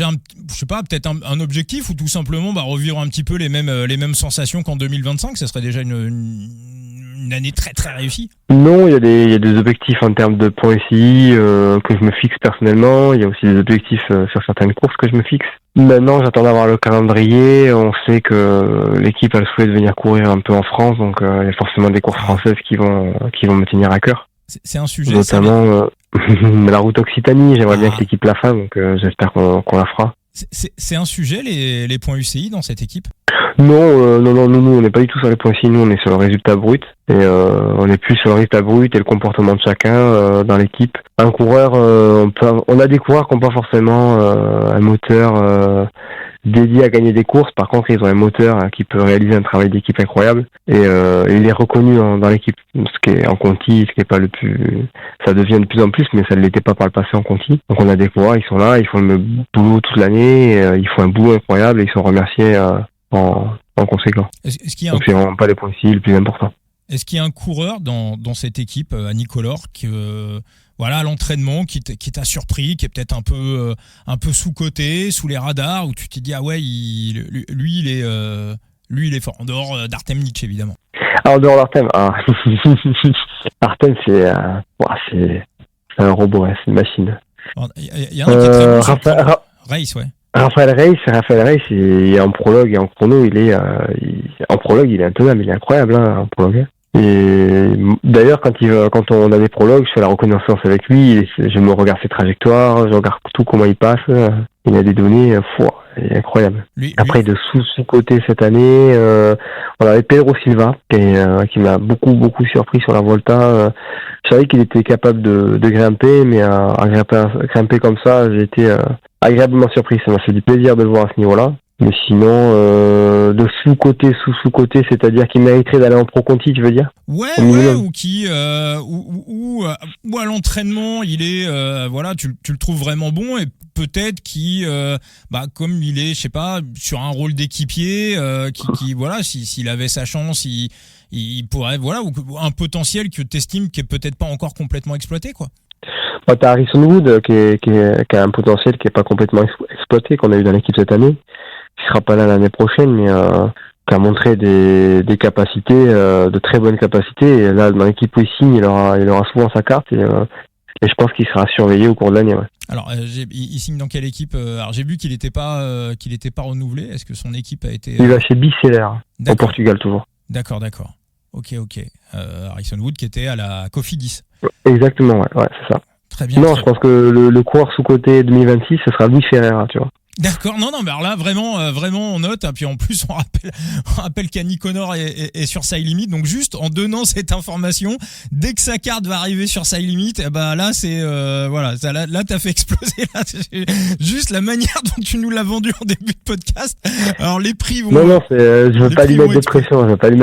sais pas, peut-être un objectif, ou tout simplement revivre un petit peu les mêmes sensations qu'en 2025? Ça serait déjà une année très très réussie. Non, il y a des objectifs en termes de points SI que je me fixe personnellement. Il y a aussi des objectifs sur certaines courses que je me fixe. Maintenant, j'attends d'avoir le calendrier. On sait que l'équipe a le souhait de venir courir un peu en France, donc il y a forcément des courses françaises qui vont me tenir à cœur. C'est un sujet. Notamment la route Occitanie. J'aimerais bien que l'équipe la fasse, donc j'espère qu'on la fera. C'est un sujet, les points UCI dans cette équipe? Non, nous on n'est pas du tout sur les points UCI, nous on est sur le résultat brut, et on est plus sur le résultat brut et le comportement de chacun dans l'équipe. Un coureur, on a des coureurs qui n'ont pas forcément un moteur dédié à gagner des courses. Par contre, ils ont un moteur qui peut réaliser un travail d'équipe incroyable, et il est reconnu dans l'équipe, ce qui est en Conti, ce qui est pas le plus, ça devient de plus en plus, mais ça ne l'était pas par le passé en Conti. Donc on a des coureurs, ils sont là, ils font le boulot toute l'année, ils font un boulot incroyable et ils sont remerciés en conséquent. Est-ce qu'il y a donc c'est vraiment pas les points ici le plus important. Est-ce qu'il y a un coureur dans cette équipe à Nicolor à l'entraînement qui t'a surpris, qui est peut-être un peu sous-coté, sous les radars, où tu t'es dit lui Lui, il est fort. En dehors d'Artem Nitch, évidemment. Ah, en dehors d'Artem, Artem, c'est un robot, ouais, c'est une machine. Il y a un qui est très bon sur Race, ouais. Raphaël Reis, il est en prologue et en chrono, en prologue, il est intenable, il est incroyable, hein, en prologue. Et d'ailleurs, quand on a des prologues, je fais la reconnaissance avec lui, je me regarde ses trajectoires, je regarde tout comment il passe, il a des données, il est incroyable. Après, de sous-côté cette année, on avait Pedro Silva, qui m'a beaucoup surpris sur la Volta. Je savais qu'il était capable de grimper, mais à grimper comme ça, j'ai été agréablement surpris. Ça m'a fait du plaisir de le voir à ce niveau-là. Mais sinon, de sous-côté, c'est-à-dire qu'il mériterait d'aller en Pro Conti, tu veux dire? Ouais, ou qui, ou à l'entraînement, il est, tu le trouves vraiment bon et peut-être comme il est, je sais pas, sur un rôle d'équipier, qui voilà, s'il avait sa chance, il pourrait, voilà, ou un potentiel que t'estimes qui est peut-être pas encore complètement exploité, quoi. T'as Harrison Wood qui a un potentiel qui est pas complètement exploité, qu'on a eu dans l'équipe cette année, qui sera pas là l'année prochaine, mais qui a montré des capacités, de très bonnes capacités. Et là, dans l'équipe où il signe, il aura souvent sa carte et je pense qu'il sera surveillé au cours de l'année. Ouais. Alors, il signe dans quelle équipe? Alors, j'ai vu qu'il était pas renouvelé. Est-ce que son équipe a été? Il va chez Biceller, au Portugal toujours. D'accord. Ok. Harrison Wood qui était à la Cofidis. Exactement, ouais, c'est ça. Très bien. Non, je pense que le coureur sous-côté 2026, ce sera Louis Ferreira, tu vois. D'accord, non, mais alors là, vraiment, on note, hein, puis en plus, on rappelle qu'Annie Connor est sur Side Limit, donc juste en donnant cette information, dès que sa carte va arriver sur Side Limit, là, c'est, là, t'as fait exploser, là, juste la manière dont tu nous l'as vendu en début de podcast. Alors, les prix vont... Non, je veux pas lui mettre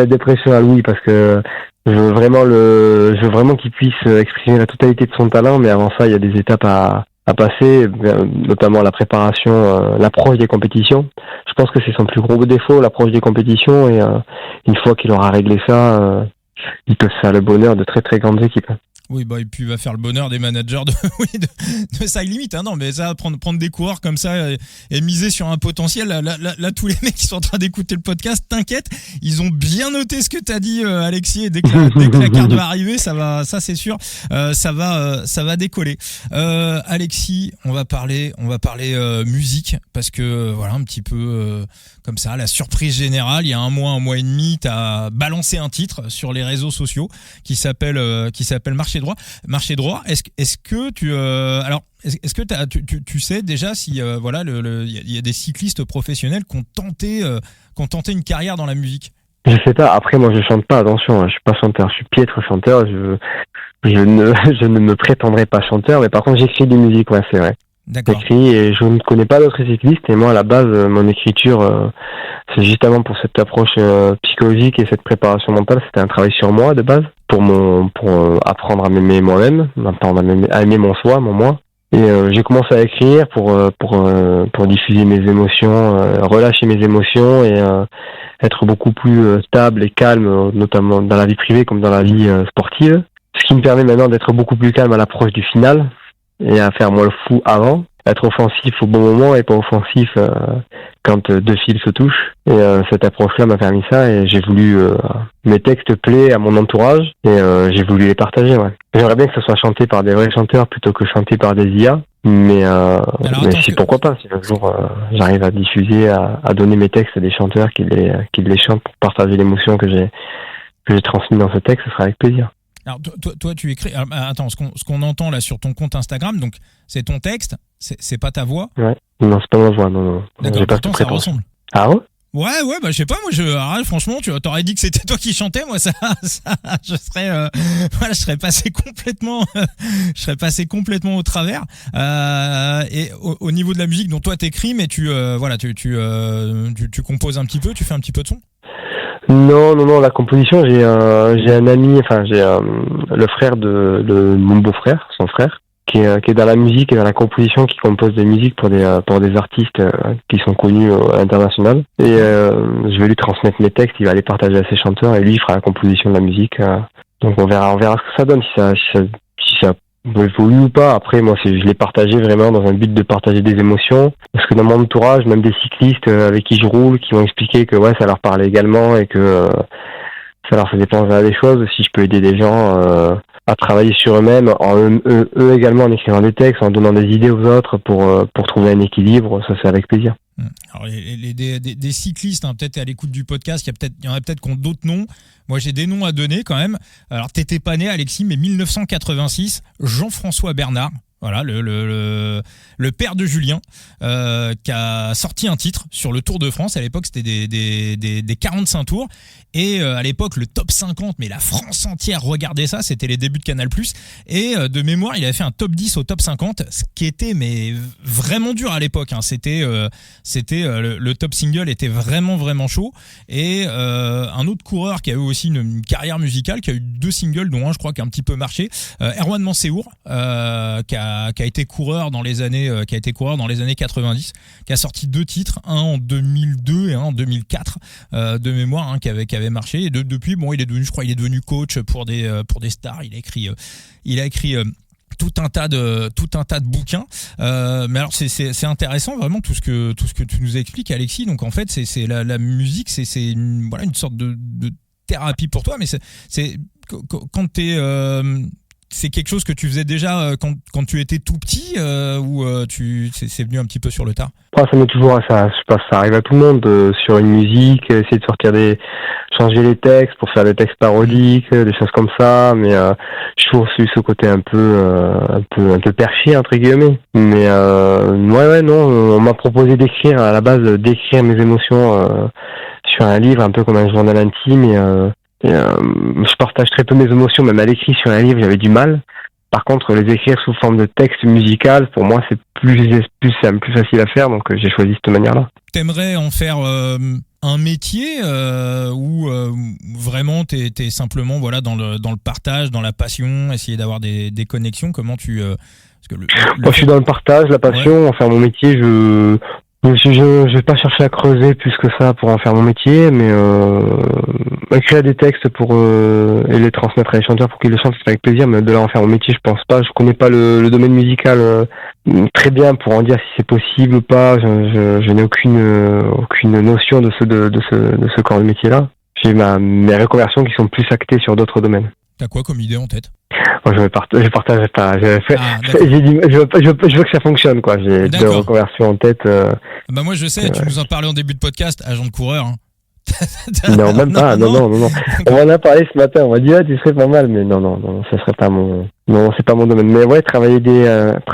de pression à Louis, parce que je veux vraiment qu'il puisse exprimer la totalité de son talent, mais avant ça, il y a des étapes à passer, notamment la préparation, l'approche des compétitions. Je pense que c'est son plus gros défaut, l'approche des compétitions, et une fois qu'il aura réglé ça, il peut se faire le bonheur de très très grandes équipes. Oui, et puis il va faire le bonheur des managers de Side Limit, hein. Non, mais ça, prendre des coureurs comme ça et miser sur un potentiel, là, tous les mecs qui sont en train d'écouter le podcast, t'inquiète, ils ont bien noté ce que t'as dit, Alexis, et dès que la carte va arriver, ça c'est sûr, ça va décoller. Alexis, on va parler musique, parce que, voilà, un petit peu, comme ça, la surprise générale, il y a un mois et demi, t'as balancé un titre sur les réseaux sociaux qui s'appelle Marché droit. Est-ce que tu sais déjà si il y a des cyclistes professionnels qui ont tenté une carrière dans la musique? Je sais pas. Après, moi, je chante pas. Attention, je suis pas chanteur. Je suis piètre chanteur. Je ne me prétendrai pas chanteur, mais par contre, j'écris des musiques. Ouais, c'est vrai. D'accord. J'écris et je ne connais pas d'autres cyclistes. Et moi, à la base, mon écriture, c'est justement pour cette approche psychologique et cette préparation mentale. C'était un travail sur moi de base, pour apprendre à m'aimer moi-même, apprendre à aimer mon soi, mon moi. Et j'ai commencé à écrire pour diffuser mes émotions, relâcher mes émotions et être beaucoup plus stable et calme, notamment dans la vie privée comme dans la vie sportive. Ce qui me permet maintenant d'être beaucoup plus calme à l'approche du final et à faire moins le fou avant, être offensif au bon moment et pas offensif quand deux fils se touchent. Et cette approche-là m'a permis ça et j'ai voulu mes textes plaient à mon entourage et j'ai voulu les partager. Ouais. J'aimerais bien que ce soit chanté par des vrais chanteurs plutôt que chanté par des IA, mais pourquoi pas, si un jour j'arrive à diffuser, à donner mes textes à des chanteurs qui les chantent pour partager l'émotion que j'ai transmise dans ce texte, ce sera avec plaisir. Alors toi tu écris. Alors, attends, ce qu'on entend là sur ton compte Instagram, donc c'est ton texte, c'est pas ta voix. Ouais. Non, c'est pas ma voix, non. D'accord. Pourtant ça ressemble. Ah ouais. Ouais, je sais pas, moi franchement, tu t'aurais dit que c'était toi qui chantais, moi ça je serais passé complètement au travers. Et au niveau de la musique, dont toi t'écris, mais tu composes un petit peu, tu fais un petit peu de son. Non, la composition, j'ai un ami, le frère de mon beau-frère, son frère, qui est dans la musique et dans la composition, qui compose des musiques pour des artistes qui sont connus à l'international. Et je vais lui transmettre mes textes, il va les partager à ses chanteurs et lui il fera la composition de la musique. Donc on verra ce que ça donne, si ça évolue ou pas. Après, moi, je l'ai partagé vraiment dans un but de partager des émotions. Parce que dans mon entourage, même des cyclistes avec qui je roule, qui m'ont expliqué que ouais, ça leur parlait également et que ça leur faisait penser à des choses. Si je peux aider des gens à travailler sur eux-mêmes, eux également en écrivant des textes, en donnant des idées aux autres pour trouver un équilibre, ça c'est avec plaisir. Alors des cyclistes, hein, peut-être à l'écoute du podcast, il y en a peut-être qui ont d'autres noms. Moi j'ai des noms à donner quand même. Alors t'étais pas né, Alexis, mais 1986, Jean-François Bernard. Voilà, le père de Julien, qui a sorti un titre sur le Tour de France. À l'époque, c'était des 45 tours. Et à l'époque, le top 50, mais la France entière regardait ça. C'était les débuts de Canal+. Et de mémoire, il avait fait un top 10 au top 50, ce qui était mais vraiment dur à l'époque. Hein. C'était le top single était vraiment chaud. Et un autre coureur qui a eu aussi une carrière musicale, qui a eu 2 singles, dont un, je crois, qui a un petit peu marché, Erwan Mansour, qui a été coureur dans les années 90, qui a sorti 2 titres, un en 2002 et un en 2004 de mémoire, hein, qui avait marché. Et depuis, bon, il est devenu coach pour des stars. Il a écrit tout un tas de bouquins. Mais alors c'est intéressant vraiment tout ce que tu nous expliques, Alexis. Donc en fait, c'est la musique, c'est une sorte de thérapie pour toi. Mais c'est quand t'es c'est quelque chose que tu faisais déjà quand tu étais tout petit ou c'est venu un petit peu sur le tard? Ça m'est toujours ça. Je pense que ça arrive à tout le monde sur une musique, essayer de changer les textes pour faire des textes parodiques, des choses comme ça. Mais je trouve ce côté un peu perché entre guillemets. Mais ouais non, on m'a proposé d'écrire à la base mes émotions sur un livre, un peu comme un journal intime. Je partage très peu mes émotions, même à l'écrit sur un livre, j'avais du mal. Par contre, les écrire sous forme de texte musical, pour moi, c'est plus simple, plus facile à faire, donc j'ai choisi cette manière-là. T'aimerais en faire un métier ou vraiment t'es simplement dans le partage, dans la passion, essayer d'avoir des connexions? Comment tu parce que moi, je suis dans le partage, la passion, ouais. En faire mon métier, je vais pas chercher à creuser plus que ça pour en faire mon métier, mais écrire des textes et les transmettre à les chanteurs pour qu'ils les chantent, c'est avec plaisir, mais de là en faire mon métier, je pense pas. Je connais pas le domaine musical très bien pour en dire si c'est possible ou pas. Je n'ai aucune notion de ce corps de métier-là. J'ai mes reconversions qui sont plus actées sur d'autres domaines. T'as quoi comme idée en tête? Moi, je partage pas. J'ai dit, je veux que ça fonctionne, quoi. J'ai 2 reconversions en tête. Bah moi, je sais. Tu nous en parlais en début de podcast, agent de coureur. Hein. Non, même pas. Non. On en a parlé ce matin. On m'a dit tu serais pas mal, mais non, ça serait pas c'est pas mon domaine. Mais ouais, travailler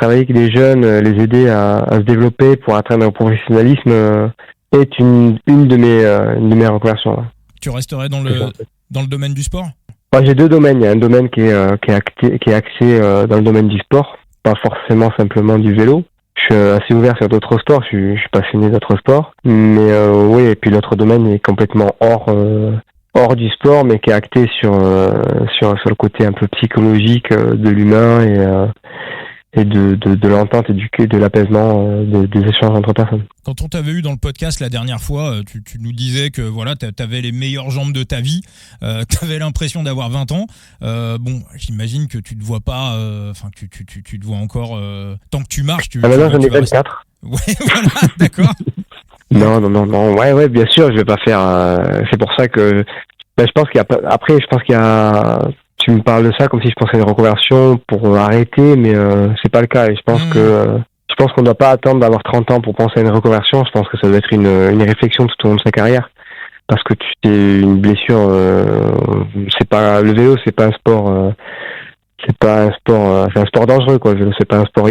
avec des jeunes, les aider à se développer pour atteindre un professionnalisme est une de mes reconversions. Là. Tu resterais dans le domaine du sport? Moi, j'ai 2 domaines. Il y a un domaine qui est axé dans le domaine du sport, pas forcément simplement du vélo. Je suis assez ouvert sur d'autres sports. Je suis passionné d'autres sports, mais oui. Et puis l'autre domaine est complètement hors du sport, mais qui est acté sur le côté un peu psychologique de l'humain et de l'entente et de l'apaisement des échanges entre personnes. Quand on t'avait eu dans le podcast la dernière fois, tu nous disais que voilà, t'avais les meilleures jambes de ta vie, t'avais l'impression d'avoir 20 ans. Bon, j'imagine que tu te vois pas, que tu te vois encore tant que tu marches. Maintenant j'en ai 24. Ouais, voilà, d'accord. Non. Ouais, bien sûr, je vais pas faire. C'est pour ça que je pense qu'il y a. Tu me parles de ça comme si je pensais à une reconversion pour arrêter, mais c'est pas le cas. Et je pense qu'on ne doit pas attendre d'avoir 30 ans pour penser à une reconversion. Je pense que ça doit être une réflexion tout au long de sa carrière. Parce que c'est une blessure. C'est pas le vélo, c'est pas un sport. C'est un sport dangereux, quoi. Le vélo, c'est pas un sport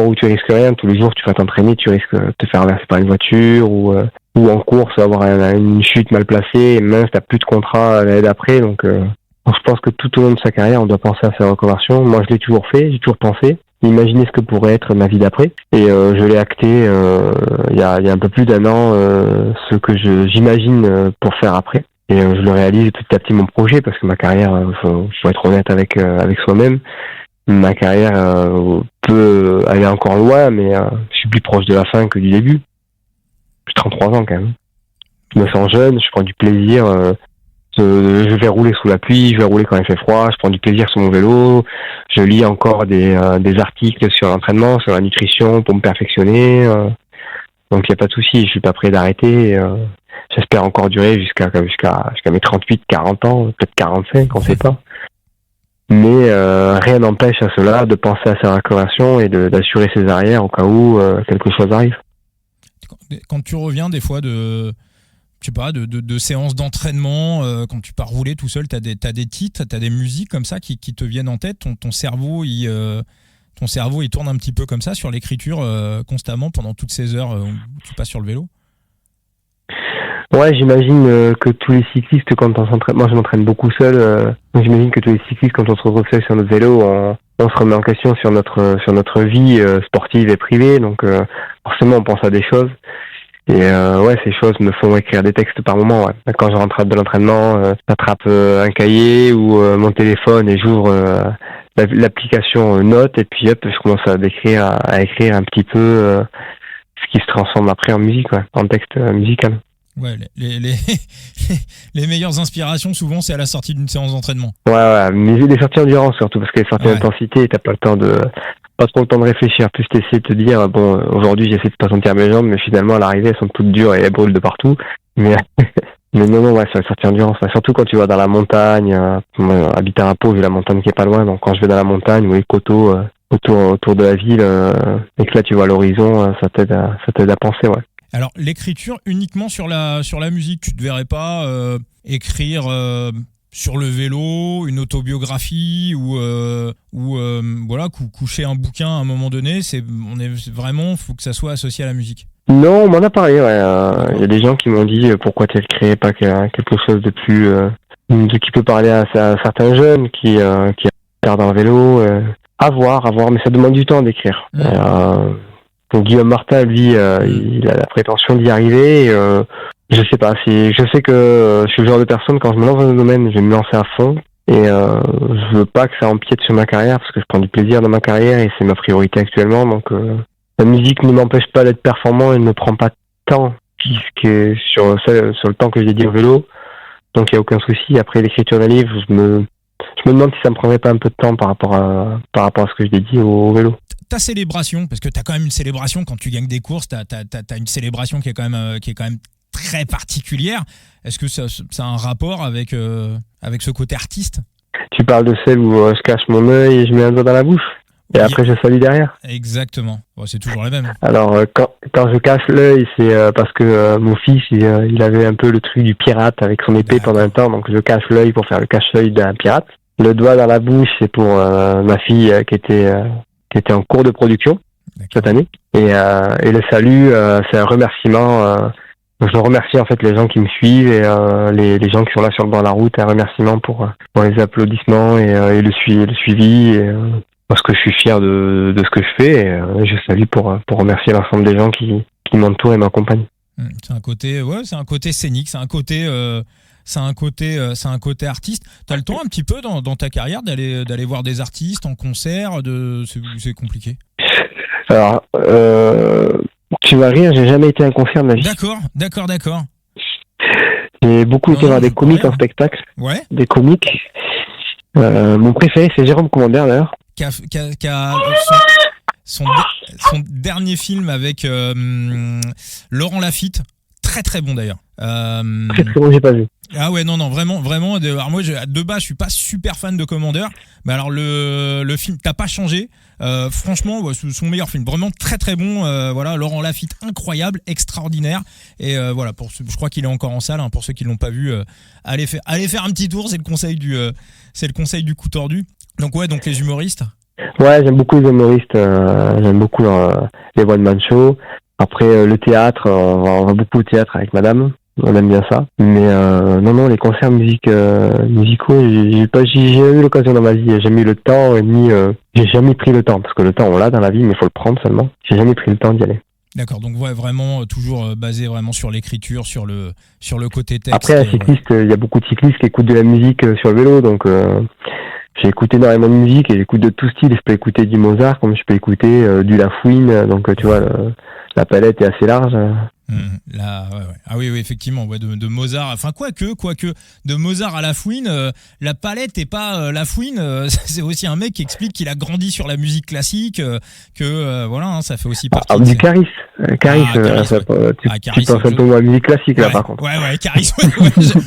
où tu risques rien. Tous les jours, tu vas t'entraîner, tu risques de te faire renverser par une voiture ou en course, avoir une chute mal placée. Et mince, t'as plus de contrat l'année d'après, donc. Je pense que tout au long de sa carrière, on doit penser à sa reconversion. Moi, je l'ai toujours fait, j'ai toujours pensé. Imaginer ce que pourrait être ma vie d'après. Et je l'ai acté il y a un peu plus d'1 an, ce que j'imagine pour faire après. Et je le réalise petit à petit mon projet, parce que ma carrière, faut être honnête avec soi-même. Ma carrière peut aller encore loin, mais je suis plus proche de la fin que du début. J'ai 33 ans quand même. Je me sens jeune, je prends du plaisir. Je vais rouler sous la pluie, je vais rouler quand il fait froid, je prends du plaisir sur mon vélo, je lis encore des articles sur l'entraînement, sur la nutrition pour me perfectionner. Donc il n'y a pas de souci, je suis pas prêt d'arrêter. J'espère encore durer jusqu'à mes 38, 40 ans, peut-être 45, on sait pas. Mais rien n'empêche à cela de penser à sa récupération et d'assurer ses arrières au cas où quelque chose arrive. Quand tu reviens des fois de séances d'entraînement, quand tu pars rouler tout seul, t'as des titres, t'as des musiques comme ça qui te viennent en tête, ton cerveau il tourne un petit peu comme ça sur l'écriture constamment pendant toutes ces heures où tu passes sur le vélo. Ouais, j'imagine que tous les cyclistes, quand on s'entraîne, moi je m'entraîne beaucoup seul, donc j'imagine que tous les cyclistes, quand on se retrouve seul sur notre vélo, on se remet en question sur notre vie sportive et privée, donc forcément on pense à des choses. Et ouais, ces choses me font écrire des textes par moment. Ouais. Quand je rentre de l'entraînement, j'attrape un cahier ou mon téléphone et j'ouvre l'application Notes et puis hop, je commence à écrire un petit peu ce qui se transforme après en musique, ouais, en texte musical. Ouais, les meilleures inspirations souvent c'est à la sortie d'une séance d'entraînement. Ouais, mais les sorties d'endurance surtout parce que les sorties d'intensité, t'as pas trop le temps de réfléchir, plus t'essaies de te dire bon aujourd'hui j'essaie de pas sentir mes jambes mais finalement à l'arrivée elles sont toutes dures et elles brûlent de partout. Mais non ouais, c'est la sortie d'endurance, surtout quand tu vas dans la montagne, habite à Rappo, j'ai la montagne qui est pas loin, donc quand je vais dans la montagne ou les coteaux autour de la ville et que là tu vois l'horizon, ça t'aide à penser, ouais. Alors l'écriture uniquement sur la musique, tu te verrais pas écrire sur le vélo une autobiographie ou voilà coucher un bouquin à un moment donné, faut que ça soit associé à la musique. Non, on m'en a parlé, ouais. Y a des gens qui m'ont dit pourquoi tu ne créais pas quelque chose de plus qui peut parler à certains jeunes qui regardent dans le vélo. À voir, mais ça demande du temps d'écrire. Donc Guillaume Martin, lui, il a la prétention d'y arriver. Je sais pas. Je sais que je suis le genre de personne, quand je me lance dans un domaine, je vais me lancer à fond. Et je veux pas que ça empiète sur ma carrière, parce que je prends du plaisir dans ma carrière et c'est ma priorité actuellement. Donc la musique ne m'empêche pas d'être performant et ne me prend pas de temps sur le temps que j'ai dédié au vélo. Donc il y a aucun souci. Après l'écriture d'un livre, je me demande si ça me prendrait pas un peu de temps par rapport à ce que je dédie au vélo. Ta célébration, parce que t'as quand même une célébration quand tu gagnes des courses, t'as une célébration qui est quand même très particulière. Est-ce que ça a un rapport avec ce côté artiste? Tu parles de celle où je cache mon œil et je mets un doigt dans la bouche et après je salue derrière. Exactement. Bon, c'est toujours la même. Alors quand je cache l'œil, c'est parce que mon fils il avait un peu le truc du pirate avec son épée pendant un temps, donc je cache l'œil pour faire le cache-œil d'un pirate. Le doigt dans la bouche, c'est pour ma fille qui était en cours de production cette année. Et le salut, c'est un remerciement. Je remercie en fait les gens qui me suivent et les gens qui sont là sur le bord de la route. Un remerciement pour les applaudissements et le suivi. Parce que je suis fier de ce que je fais. Et je salue pour remercier l'ensemble des gens qui m'entourent et m'accompagnent. C'est un côté scénique, c'est un côté artiste. T'as le temps un petit peu dans ta carrière d'aller voir des artistes en concert, c'est compliqué? Alors, tu vas rire, j'ai jamais été à un concert de ma vie. D'accord. J'ai beaucoup été voir des comiques en spectacle. Ouais. Des comiques. Mon préféré, c'est Jérôme Commander, d'ailleurs. Qui a son dernier film avec Laurent Lafitte, très très bon d'ailleurs. Très bon, j'ai pas vu. Ah ouais, non, vraiment. Alors moi, de base, je suis pas super fan de Commander, mais alors le film, t'as pas changé. Franchement, c'est son meilleur film, vraiment très très bon. Voilà, Laurent Lafitte, incroyable, extraordinaire. Et voilà, je crois qu'il est encore en salle. Pour ceux qui l'ont pas vu, allez faire un petit tour. C'est le conseil du coup tordu. Donc les humoristes. Ouais, j'aime beaucoup les humoristes. J'aime beaucoup les one-man shows. Après le théâtre, on va beaucoup au théâtre avec madame. On aime bien ça. Mais non, les concerts musicaux, j'ai jamais eu l'occasion dans ma vie. J'ai jamais eu le temps, j'ai jamais pris le temps. Parce que le temps, on l'a dans la vie, mais il faut le prendre seulement. J'ai jamais pris le temps d'y aller. D'accord, donc ouais, vraiment toujours basé vraiment sur l'écriture, sur le côté texte. Après, un cycliste, il y a beaucoup de cyclistes qui écoutent de la musique sur le vélo, donc j'ai écouté énormément de musique et j'écoute de tout style. Je peux écouter du Mozart comme je peux écouter du Lafouine, donc tu vois, la palette est assez large. Là, ouais. Ah oui, effectivement, ouais, de Mozart. Enfin, quoique, de Mozart à La Fouine, la palette est pas La Fouine. C'est aussi un mec qui explique qu'il a grandi sur la musique classique, voilà, hein, ça fait aussi partie. Du Caris. Caris, Caris, tu penses un peu moins à la musique classique là, par contre. Ouais, Caris.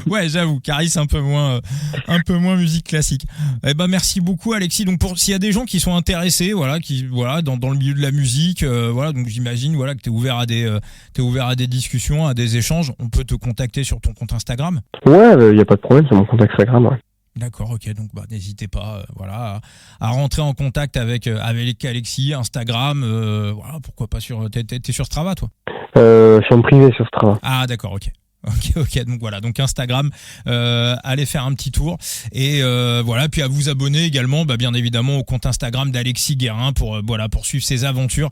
Ouais, j'avoue, Caris un peu moins musique classique. Eh ben, merci beaucoup, Alexis. Donc, s'il y a des gens qui sont intéressés, voilà, dans le milieu de la musique, voilà, donc j'imagine, voilà, que t'es ouvert à des discussions, à des échanges, on peut te contacter sur ton compte Instagram. Ouais, y a pas de problème, c'est mon compte Instagram. Ouais. D'accord, ok, donc n'hésitez pas, à rentrer en contact avec Alexis, Instagram, voilà, pourquoi pas t'es sur Strava, toi? Je suis en privé sur Strava. Ah, d'accord, ok. Ok, donc voilà, donc Instagram, allez faire un petit tour et voilà, puis à vous abonner également, bien évidemment au compte Instagram d'Alexis Guérin pour suivre ses aventures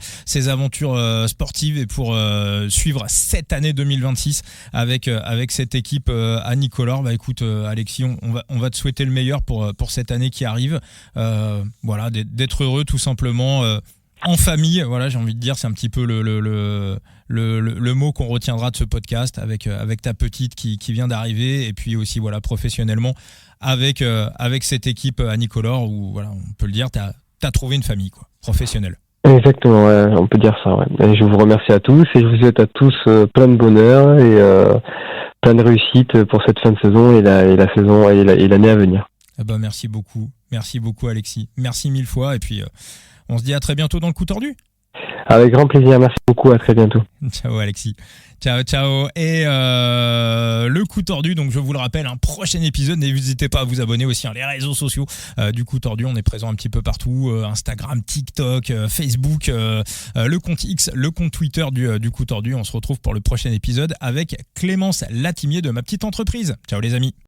sportives et pour suivre cette année 2026 avec cette équipe à Nicolor. Écoute, Alexis, on va te souhaiter le meilleur pour cette année qui arrive, voilà, d'être heureux tout simplement. En famille, voilà, j'ai envie de dire, c'est un petit peu le mot qu'on retiendra de ce podcast avec ta petite qui vient d'arriver et puis aussi voilà professionnellement avec cette équipe à Nicolor où voilà, on peut le dire, t'as trouvé une famille quoi, professionnelle. Exactement, ouais, on peut dire ça. Ouais. Et je vous remercie à tous et je vous souhaite à tous plein de bonheur et plein de réussite pour cette fin de saison et la saison et l'année à venir. Merci beaucoup Alexis, merci mille fois et puis on se dit à très bientôt dans le coup tordu. Avec grand plaisir, merci beaucoup, à très bientôt. Ciao Alexis. Ciao. Et le coup tordu, donc je vous le rappelle, un prochain épisode, n'hésitez pas à vous abonner aussi les réseaux sociaux du coup tordu, on est présent un petit peu partout, Instagram, TikTok, Facebook, le compte X, le compte Twitter du coup tordu. On se retrouve pour le prochain épisode avec Clémence Latimier de Ma Petite Entreprise. Ciao les amis.